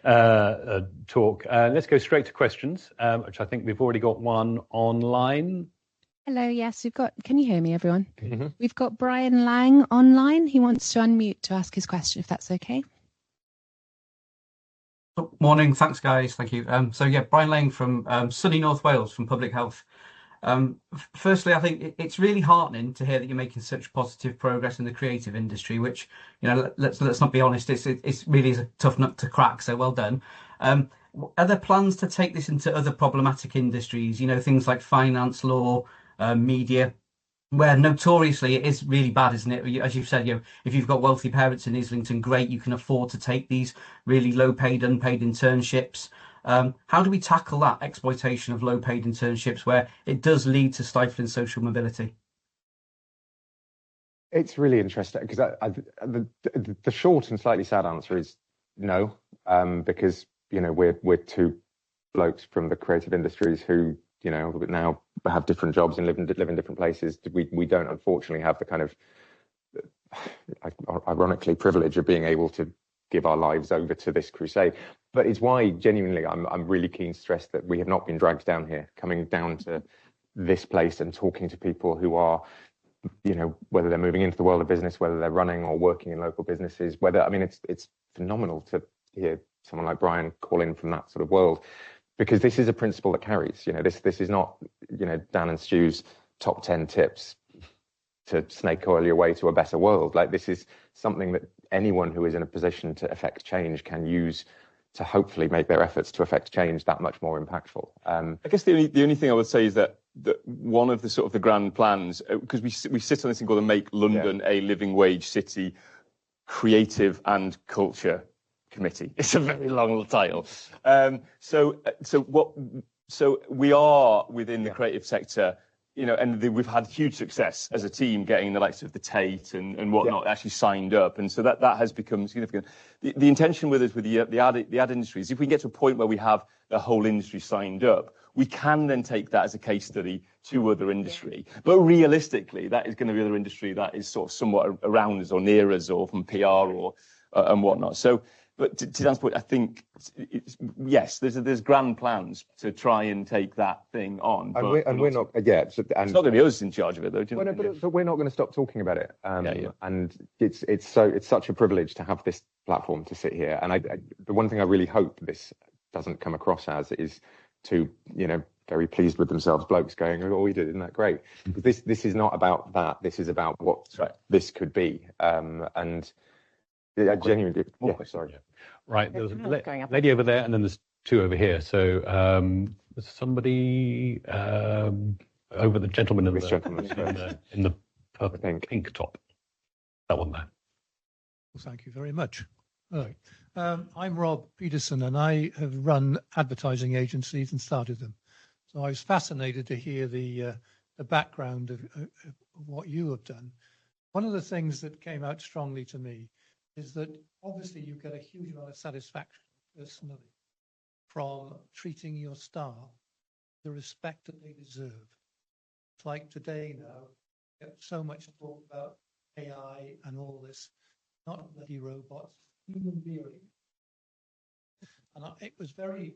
talk. Let's go straight to questions, which I think we've already got one online.
Hello, yes, can you hear me, everyone?
Mm-hmm.
We've got Brian Lang online. He wants to unmute to ask his question, if that's okay.
Morning, thanks guys, thank you. So yeah, Brian Lang from sunny North Wales, from Public Health. Firstly, I think it's really heartening to hear that you're making such positive progress in the creative industry, which, let's not be honest, it's really is a tough nut to crack. So well done. Are there plans to take this into other problematic industries? Things like finance, law, media, where notoriously it is really bad, isn't it? As you've said, if you've got wealthy parents in Islington, great, you can afford to take these really low-paid, unpaid internships. How do we tackle that exploitation of low-paid internships where it does lead to stifling social mobility?
It's really interesting because the short and slightly sad answer is no, because we're two blokes from the creative industries who now have different jobs and live in different places. We don't unfortunately have the kind of ironically privilege of being able to give our lives over to this crusade. But it's why genuinely I'm really keen to stress that we have not been dragged down here. Coming down to this place and talking to people who are, whether they're moving into the world of business, whether they're running or working in local businesses, it's phenomenal to hear someone like Brian call in from that sort of world, because this is a principle that carries. This is not Dan and Stu's top 10 tips to snake oil your way to a better world. Like, this is something that anyone who is in a position to affect change can use to hopefully make their efforts to affect change that much more impactful.
I guess the only thing I would say is that one of the sort of the grand plans, because we sit on this thing called the Make London a Living Wage City Creative and Culture Committee. It's a very long title. So we are within the creative sector, and we've had huge success as a team getting the likes of the Tate and whatnot actually signed up, and so that has become significant. The intention with us with the ad industry is if we get to a point where we have the whole industry signed up, we can then take that as a case study to other industry. But realistically, that is going to be other industry that is sort of somewhat around us or near us or from PR or and whatnot. So. But to Dan's point, I think, yes, there's grand plans to try and take that thing on.
And we're not, it's
not going to be us in charge of it, though.
But we're not going to stop talking about it. And it's such a privilege to have this platform to sit here. And the one thing I really hope this doesn't come across as is to, very pleased with themselves blokes going, oh, we did, isn't that great? Because this is not about that. This is about what this could be. And I genuinely, sorry.
Right, there's a lady over there, and then there's two over here. So there's somebody over the gentleman in the purple pink top. That one there.
Well, thank you very much. Hello. I'm Rob Peterson, and I have run advertising agencies and started them. So I was fascinated to hear the background of what you have done. One of the things that came out strongly to me is that obviously you get a huge amount of satisfaction personally from treating your staff the respect that they deserve. It's like today now, we get so much talk about AI and all this, not bloody robots, human beings. And it was very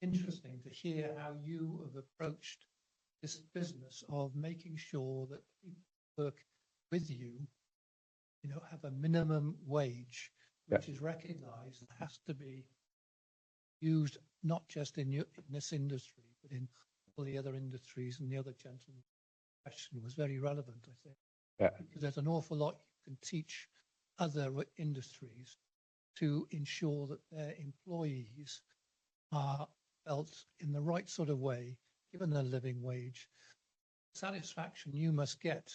interesting to hear how you have approached this business of making sure that people work with you, have a minimum wage, which is recognised and has to be used not just in this industry, but in all the other industries. And the other gentleman's question was very relevant, I think. Yeah. Because there's an awful lot you can teach other industries to ensure that their employees are felt in the right sort of way, given their living wage. Satisfaction you must get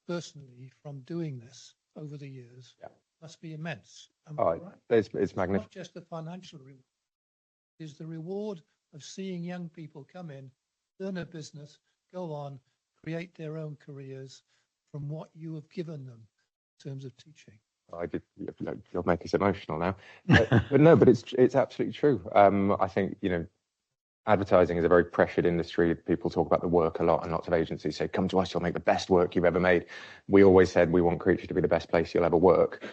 personally from doing this over the years must be immense.
It's magnificent.
Not just the financial reward, it's the reward of seeing young people come in, learn a business, go on, create their own careers from what you have given them in terms of teaching.
You'll make us emotional now, but it's absolutely true. I think advertising is a very pressured industry. People talk about the work a lot, and lots of agencies say, "Come to us, you'll make the best work you've ever made." We always said we want Creature to be the best place you'll ever work,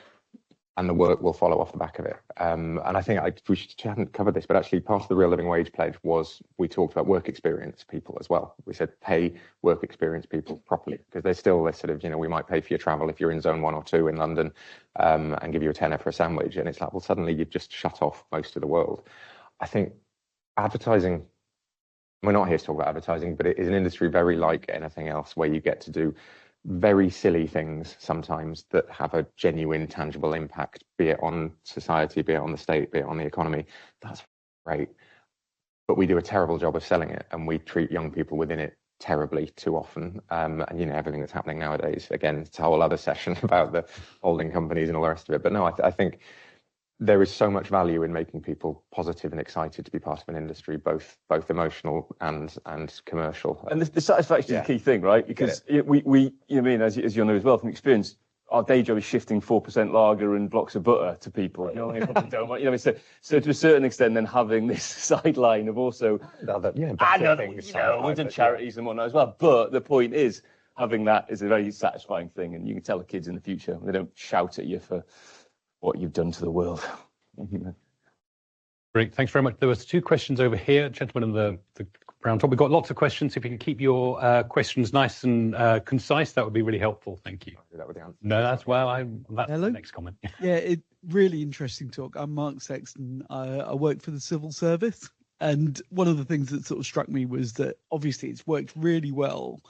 and the work will follow off the back of it. And I think we hadn't covered this, but actually part of the Real Living Wage pledge was we talked about work experience people as well. We said pay work experience people properly, because there's still this sort of, we might pay for your travel if you're in zone 1 or 2 in London, and give you a tenner for a sandwich. And it's like, well, suddenly you've just shut off most of the world. I think advertising we're not here to talk about advertising, but it is an industry very like anything else where you get to do very silly things sometimes that have a genuine, tangible impact, be it on society, be it on the state, be it on the economy. That's great. But we do a terrible job of selling it, and we treat young people within it terribly too often. And, you know, everything that's happening nowadays, again, it's a whole other session about the holding companies and all the rest of it. But no, I think there is so much value in making people positive and excited to be part of an industry, both emotional and commercial.
And the satisfaction is the key thing, right? Because we you know, I mean, as you know as well from experience, our day job is shifting 4% lager and blocks of butter to people. You know what I mean? Probably don't, you know, so to a certain extent, then having this sideline of also
other
things, you know, we've done charities and whatnot as well. But the point is, having that is a very satisfying thing, and you can tell the kids in the future they don't shout at you for what you've done to the world.
Great, thanks very much. There was 2 questions over here, gentlemen in the brown top. We've got lots of questions. If you can keep your questions nice and concise, that would be really helpful. Thank you.
That would answer.
No, that's the next comment.
Yeah, really interesting talk. I'm Mark Sexton. I work for the civil service, and one of the things that sort of struck me was that obviously it's worked really well,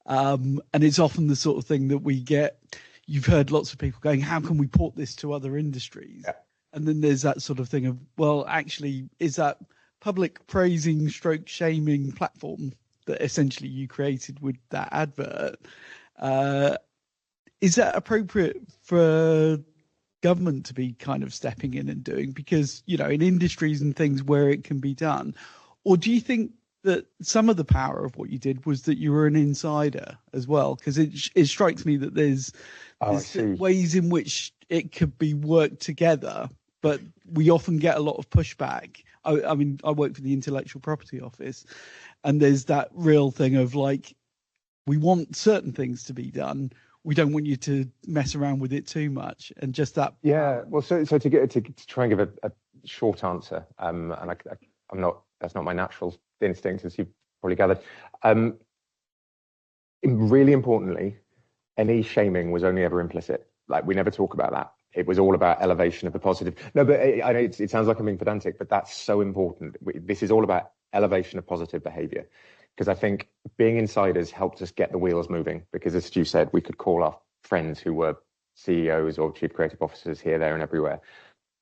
and it's often the sort of thing that we get. You've heard lots of people going, how can we port this to other industries? Yeah. And then there's that sort of thing of, well, actually, is that public praising / shaming platform that essentially you created with that advert? Is that appropriate for government to be kind of stepping in and doing? Because, you know, in industries and things where it can be done, or do you think that some of the power of what you did was that you were an insider as well? Because it strikes me that there's ways in which it could be worked together, but we often get a lot of pushback. I mean, I work for the Intellectual Property Office, and there's that real thing of like, we want certain things to be done. We don't want you to mess around with it too much, and just that.
Yeah, well, so to try and give a short answer, and I'm not. That's not my natural instinct, as you've probably gathered. Really importantly, any shaming was only ever implicit. Like, we never talk about that. It was all about elevation of the positive. No, but I know it sounds like I'm being pedantic, but that's so important. This is all about elevation of positive behaviour, because I think being insiders helped us get the wheels moving. Because as Stu said, we could call our friends who were CEOs or chief creative officers here, there, and everywhere.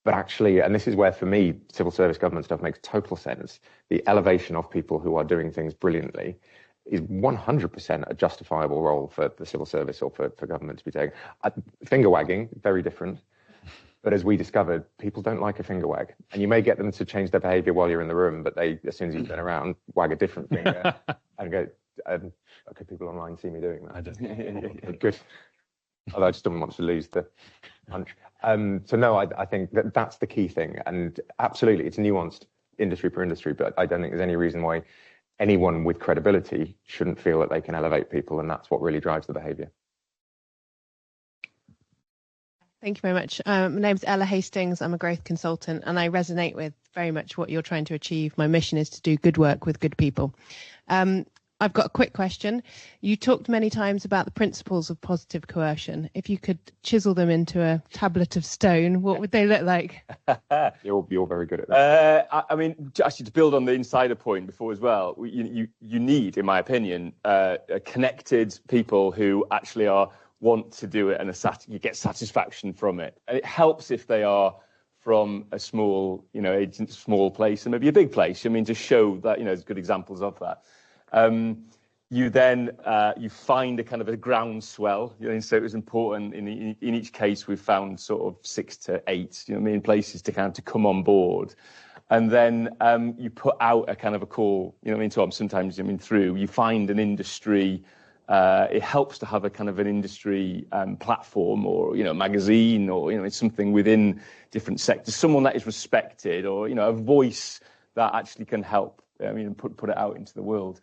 But actually, and this is where, for me, civil service government stuff makes total sense. The elevation of people who are doing things brilliantly is 100% a justifiable role for the civil service or for government to be taking. Finger wagging, very different. But as we discovered, people don't like a finger wag. And you may get them to change their behaviour while you're in the room, but they, as soon as you turn around, wag a different finger and go, okay, people online see me doing that.
I don't.
Good. Although I just don't want to lose the punch. So no, I think that's the key thing. And absolutely, it's nuanced industry per industry, but I don't think there's any reason why anyone with credibility shouldn't feel that they can elevate people, and that's what really drives the behaviour.
Thank you very much. My name's Ella Hastings. I'm a growth consultant, and I resonate with very much what you're trying to achieve. My mission is to do good work with good people. I've got a quick question. You talked many times about the principles of positive coercion. If you could chisel them into a tablet of stone, what would they look like?
You're very good at that.
I mean, actually, to build on the insider point before as well, you need, in my opinion, connected people who actually want to do it, and you get satisfaction from it. And it helps if they are from a small, small place and maybe a big place. I mean, to show that, there's good examples of that. You then you find a kind of a groundswell. So it was important in each case. We've found sort of 6 to 8, places to kind of to come on board, and then you put out a kind of a call. Sometimes through you find an industry. It helps to have a kind of an industry platform, or magazine, or it's something within different sectors. Someone that is respected, or a voice that actually can help. Put it out into the world.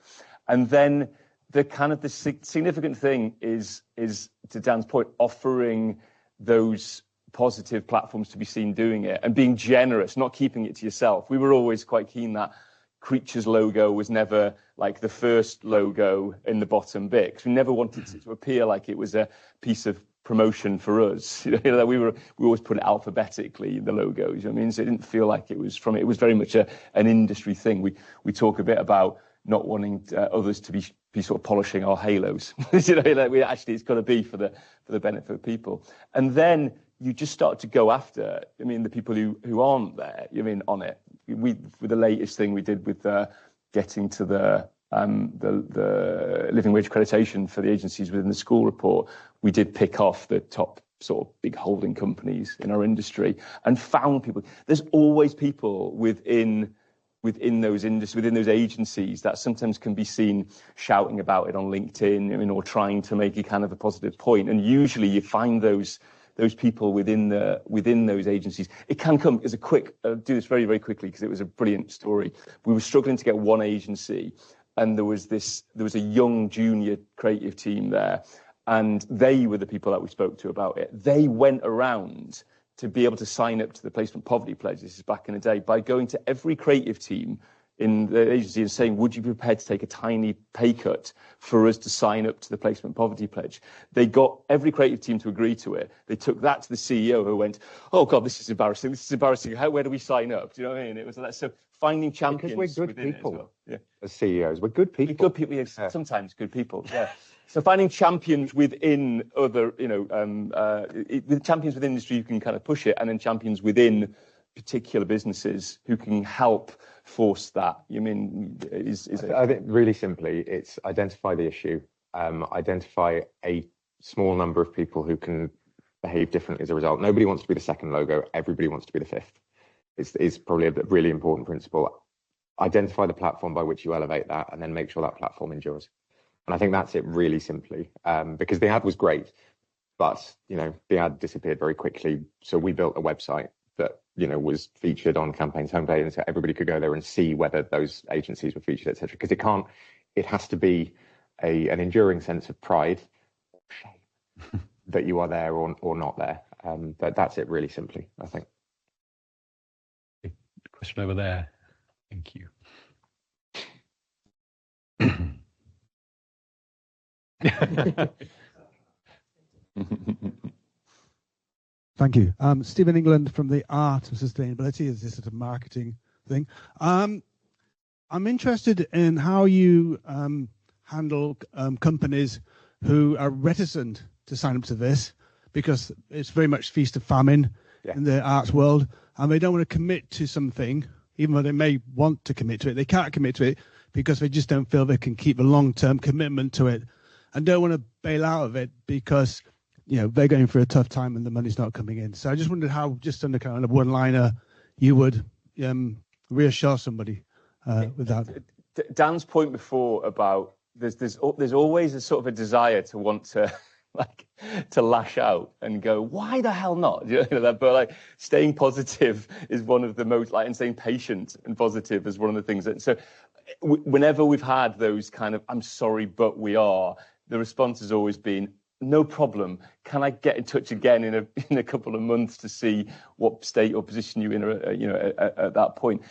And then the kind of the significant thing is to Dan's point, offering those positive platforms to be seen doing it and being generous, not keeping it to yourself. We were always quite keen that Creature's logo was never like the first logo in the bottom bit, because we never wanted it to appear like it was a piece of promotion for us. We always put it alphabetically, the logos. So it didn't feel like it was from it. It was very much an industry thing. We talk a bit about not wanting others to be sort of polishing our halos. It's got to be for the benefit of people. And then you just start to go after, the people who aren't there, on it. With the latest thing we did with getting to the living wage accreditation for the agencies within the school report, we did pick off the top sort of big holding companies in our industry and found people. There's always people within those agencies that sometimes can be seen shouting about it on LinkedIn, or trying to make a kind of a positive point. And usually you find those people within those agencies. It can come as a quick. I'll do this very, very quickly because it was a brilliant story. We were struggling to get one agency, and there was a young junior creative team there, and they were the people that we spoke to about it. They went around to be able to sign up to the placement poverty pledge. This is back in the day, by going to every creative team in the agency and saying, would you be prepared to take a tiny pay cut for us to sign up to the placement poverty pledge? They got every creative team to agree to it. They took that to the CEO, who went, oh God, this is embarrassing. Where do we sign up? Do you know what I mean? It was like, so finding champions.
Because we're good people,
well. Yeah.
As CEOs. We're good people.
We're good people, yeah. Sometimes good people, yeah. So finding champions within other, with champions within industry who can kind of push it, and then champions within particular businesses who can help force that. I
think really simply, it's identify the issue, identify a small number of people who can behave differently as a result. Nobody wants to be the second logo. Everybody wants to be the fifth. It's probably a really important principle. Identify the platform by which you elevate that, and then make sure that platform endures. And I think that's it really simply, because the ad was great, but, the ad disappeared very quickly. So we built a website that, was featured on Campaign's homepage, and so everybody could go there and see whether those agencies were featured, etc. Because it has to be an enduring sense of pride or shame that you are there or not there. That's it really simply, I think.
Question over there. Thank you.
Thank you. Stephen England from the Art of Sustainability. Is this a marketing thing? I'm interested in how you handle companies who are reticent to sign up to this, because it's very much feast of famine in the arts world, and they don't want to commit to something, even though they may want to commit to it. They can't commit to it because they just don't feel they can keep a long-term commitment to it, and don't want to bail out of it because they're going through a tough time and the money's not coming in. So I just wondered how, just on the kind of one-liner, you would reassure somebody with that.
Dan's point before about there's always a sort of a desire to want to to lash out and go, why the hell not? But staying positive is one of the most, and staying patient and positive is one of the things that. So whenever we've had those kind of, I'm sorry, but we are, the response has always been, no problem. Can I get in touch again in a couple of months to see what state or position you're in, at that point?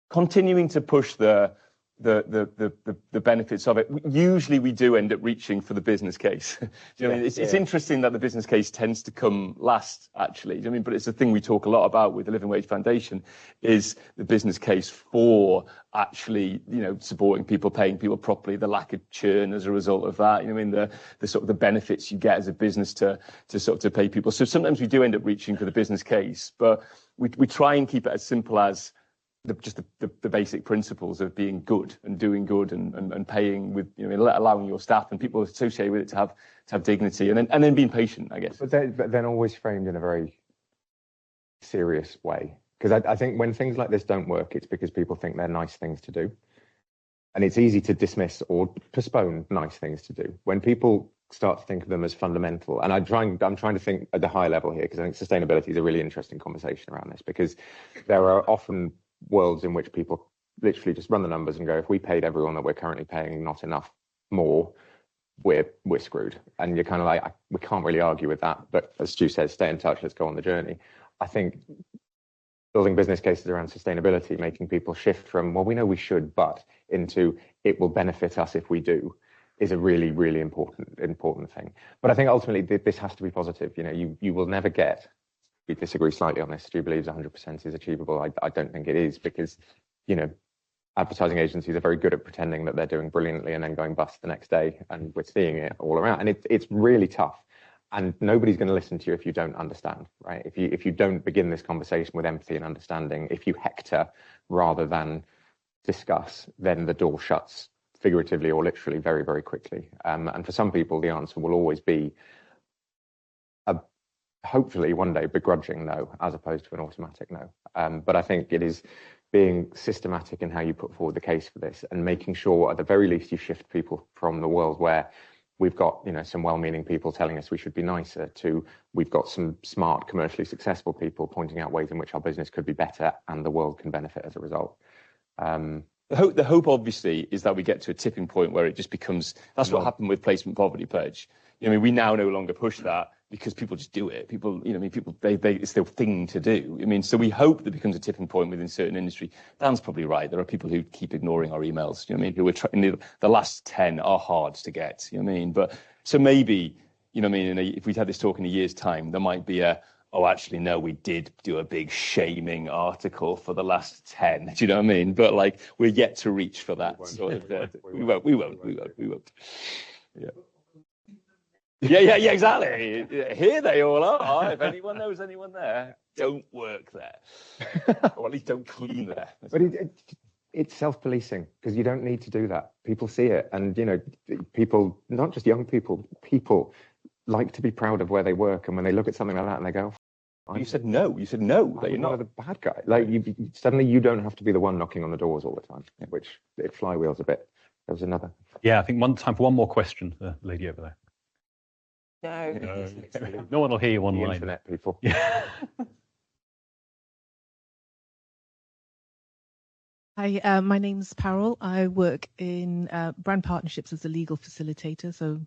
Continuing to push the benefits of it. Usually we do end up reaching for the business case. Do you know what I mean? It's interesting that the business case tends to come last, actually. Do you know what I mean? But it's a thing we talk a lot about with the Living Wage Foundation, is the business case for actually, supporting people, paying people properly, the lack of churn as a result of that. You know what I mean? The sort of the benefits you get as a business to pay people. So sometimes we do end up reaching for the business case, but we try and keep it as simple as the basic principles of being good and doing good and paying with, allowing your staff and people associated with it to have dignity, and then being patient, I guess.
But then always framed in a very serious way. Because I think when things like this don't work, it's because people think they're nice things to do. And it's easy to dismiss or postpone nice things to do. When people start to think of them as fundamental, and I'm trying to think at the high level here, because I think sustainability is a really interesting conversation around this, because there are often worlds in which people literally just run the numbers and go, if we paid everyone that we're currently paying not enough more, we're screwed. And you're kind of like, we can't really argue with that. But as Stu says, stay in touch, let's go on the journey. I think building business cases around sustainability, making people shift from, well, we know we should, but into it will benefit us if we do, is a really, really important thing. But I think ultimately this has to be positive. You will never get. We disagree slightly on this. Stu believes 100% is achievable. I don't think it is, because, advertising agencies are very good at pretending that they're doing brilliantly and then going bust the next day, and we're seeing it all around. And it's really tough, and nobody's going to listen to you if you don't understand, right? If you don't begin this conversation with empathy and understanding, if you hector rather than discuss, then the door shuts figuratively or literally very, very quickly. And for some people, the answer will always be hopefully one day begrudging no, as opposed to an automatic no. But I think it is being systematic in how you put forward the case for this, and making sure at the very least you shift people from the world where we've got, you know, some well-meaning people telling us we should be nicer, to we've got some smart, commercially successful people pointing out ways in which our business could be better and the world can benefit as a result.
The hope obviously is that we get to a tipping point where it just becomes, that's what happened with placement poverty pledge. You know, I mean, we now no longer push that because people just do it. People, you know, I mean, people, it's their thing to do. I mean, so we hope there becomes a tipping point within certain industry. Dan's probably right. There are people who keep ignoring our emails. You know what I mean? Who are trying, the last 10 are hard to get. You know what I mean? But so maybe, you know what I mean? If we'd had this talk in a year's time, there might be oh, actually, no, we did do a big shaming article for the last 10. Do you know what I mean? But like, we're yet to reach for that sort of. We won't. Yeah. Yeah, exactly. Here they all are. If anyone knows anyone there, don't work there. Or at least don't clean there.
But it's self-policing, because you don't need to do that. People see it. And, you know, people, not just young people, people like to be proud of where they work. And when they look at something like that and they go,
you said no. That you're not
the bad guy. Like, suddenly you don't have to be the one knocking on the doors all the time, which it flywheels a bit. There was another.
Yeah, I think time for one more question. The lady over there. No one will hear you online.
The internet people.
Yeah.
Hi, my name's Parol. I work in brand partnerships as a legal facilitator, so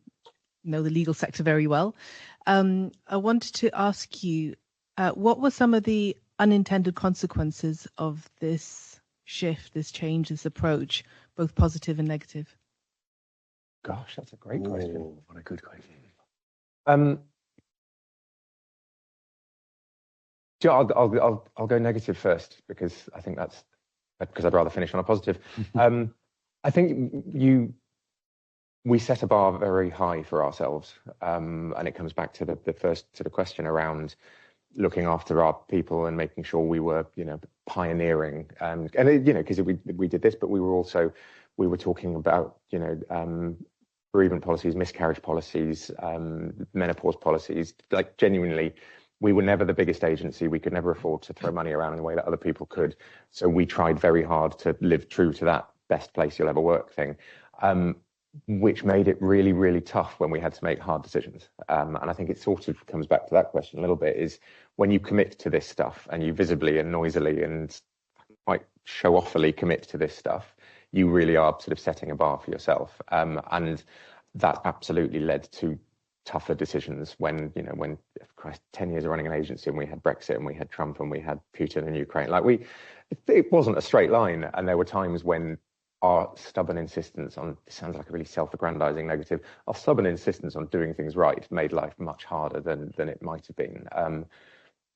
know the legal sector very well. I wanted to ask you, what were some of the unintended consequences of this shift, this change, this approach, both positive and negative?
Gosh, that's a great question.
What a good question.
I'll go negative first, because I think because I'd rather finish on a positive. I think we set a bar very high for ourselves, and it comes back to the first sort of question around looking after our people and making sure we were, you know, pioneering, and you know, because we did this, but we were talking about, you know, bereavement policies, miscarriage policies, menopause policies. Like, genuinely, we were never the biggest agency. We could never afford to throw money around in the way that other people could. So we tried very hard to live true to that best place you'll ever work thing, which made it really, really tough when we had to make hard decisions. And I think it sort of comes back to that question a little bit, is when you commit to this stuff and you visibly and noisily and quite show-offily commit to this stuff, you really are sort of setting a bar for yourself. And that absolutely led to tougher decisions when 10 years of running an agency, and we had Brexit and we had Trump and we had Putin and Ukraine. Like, it wasn't a straight line. And there were times when our stubborn insistence on, this sounds like a really self-aggrandizing negative, our stubborn insistence on doing things right made life much harder than it might have been.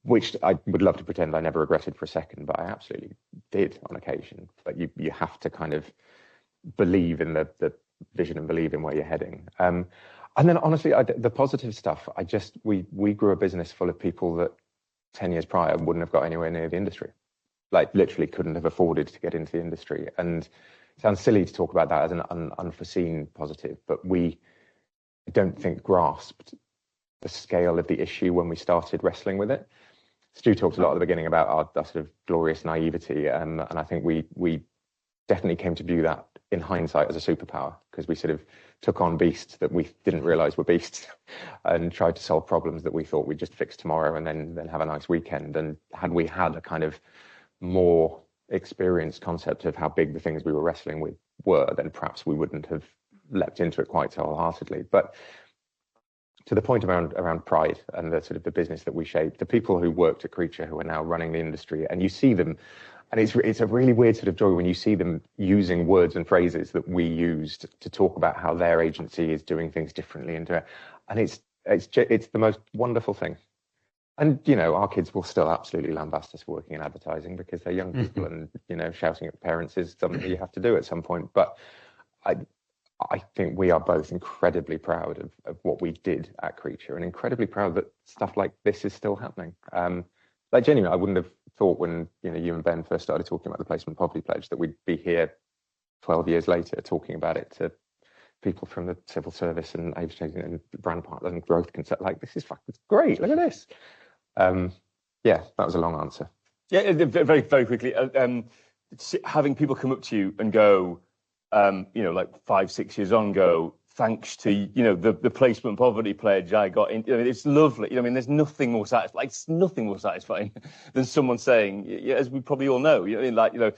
Which I would love to pretend I never regretted for a second, but I absolutely did on occasion. But you have to kind of believe in the vision and believe in where you're heading. And then honestly, the positive stuff, we grew a business full of people that 10 years prior wouldn't have got anywhere near the industry. Like, literally couldn't have afforded to get into the industry. And it sounds silly to talk about that as an unforeseen positive, but we don't think grasped the scale of the issue when we started wrestling with it. Stu talked a lot at the beginning about our sort of glorious naivety, and I think we definitely came to view that in hindsight as a superpower, because we sort of took on beasts that we didn't realise were beasts, and tried to solve problems that we thought we'd just fix tomorrow and then have a nice weekend. And had we had a kind of more experienced concept of how big the things we were wrestling with were, then perhaps we wouldn't have leapt into it quite so wholeheartedly. But to the point around pride and the sort of the business that we shaped, the people who worked at Creature who are now running the industry, and you see them, and it's a really weird sort of joy when you see them using words and phrases that we used to talk about how their agency is doing things differently, and it's the most wonderful thing. And, you know, our kids will still absolutely lambast us for working in advertising because they're young people and, you know, shouting at parents is something that you have to do at some point. But I think we are both incredibly proud of what we did at Creature and incredibly proud that stuff like this is still happening. Like, genuinely, I wouldn't have thought when, you know, you and Ben first started talking about the Placement Poverty Pledge that we'd be here 12 years later talking about it to people from the civil service and agency and brand partners and growth concept. Like, this is fucking great. Look at this. Yeah, that was a long answer.
Yeah, very, very quickly. Having people come up to you and go, you know, like 5-6 years on, go, thanks to, you know, the Placement Poverty Pledge I got in. You know, it's lovely. You know, I mean, there's nothing more satisfying. It's nothing more satisfying than someone saying, yeah, as we probably all know, you know, like, you know,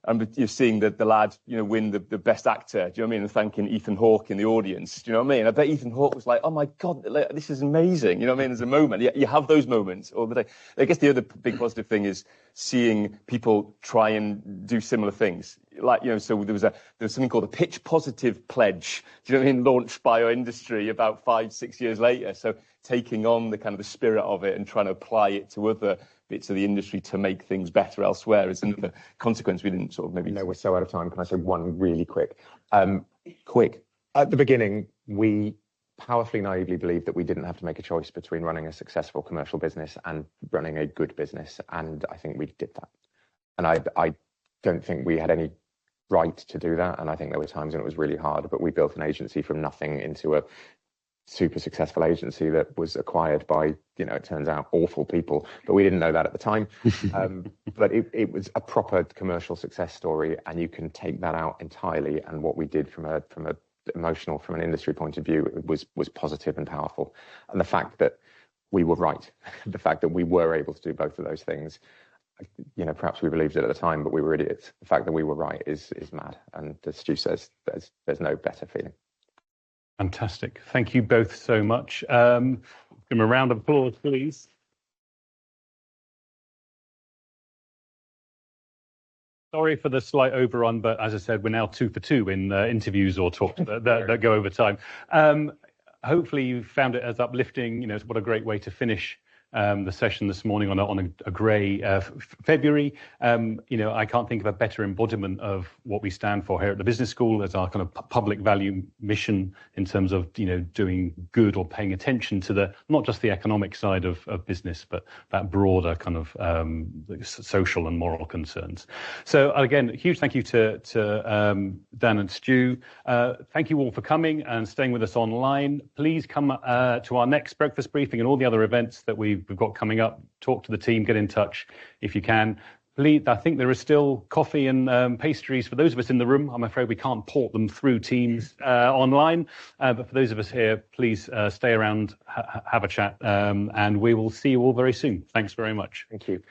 and you're seeing the lad, you know, win the best actor. Do you know what I mean? And thanking Ethan Hawke in the audience. Do you know what I mean? I bet Ethan Hawke was like, "Oh my God, this is amazing." You know what I mean? There's a moment. You have those moments all the day. I guess the other big positive thing is seeing people try and do similar things. Like, you know, so there was something called a Pitch Positive Pledge. Do you know what I mean? Launched by our industry about 5-6 years later. So taking on the kind of the spirit of it and trying to apply it to other bits of the industry to make things better elsewhere is another consequence we didn't sort of maybe.
No, we're so out of time. Can I say one really quick? Quick. At the beginning, we powerfully naively believed that we didn't have to make a choice between running a successful commercial business and running a good business, and I think we did that. And I don't think we had any right to do that, and I think there were times when it was really hard, but we built an agency from nothing into a super successful agency that was acquired by, you know, it turns out awful people, but we didn't know that at the time. But it was a proper commercial success story, and you can take that out entirely. And what we did from a emotional, from an industry point of view, was positive and powerful. And the fact that we were right, the fact that we were able to do both of those things, you know, perhaps we believed it at the time, but we were idiots. The fact that we were right is mad. And as Stu says, there's no better feeling.
Fantastic. Thank you both so much. Give them a round of applause, please. Sorry for the slight overrun, but as I said, we're now 2 for 2 in interviews or talks that go over time. Hopefully you found it as uplifting. You know, what a great way to finish the session this morning on a grey February. You know, I can't think of a better embodiment of what we stand for here at the Business School as our kind of public value mission in terms of, you know, doing good or paying attention to the not just the economic side of business, but that broader kind of social and moral concerns. So again, huge thank you to Dan and Stu. Thank you all for coming and staying with us online. Please come to our next breakfast briefing and all the other events that we've got coming up. Talk to the team, get in touch if you can. Please, I think there is still coffee and pastries for those of us in the room. I'm afraid we can't port them through Teams online, but for those of us here, please stay around, have a chat, and we will see you all very soon. Thanks very much.
Thank you.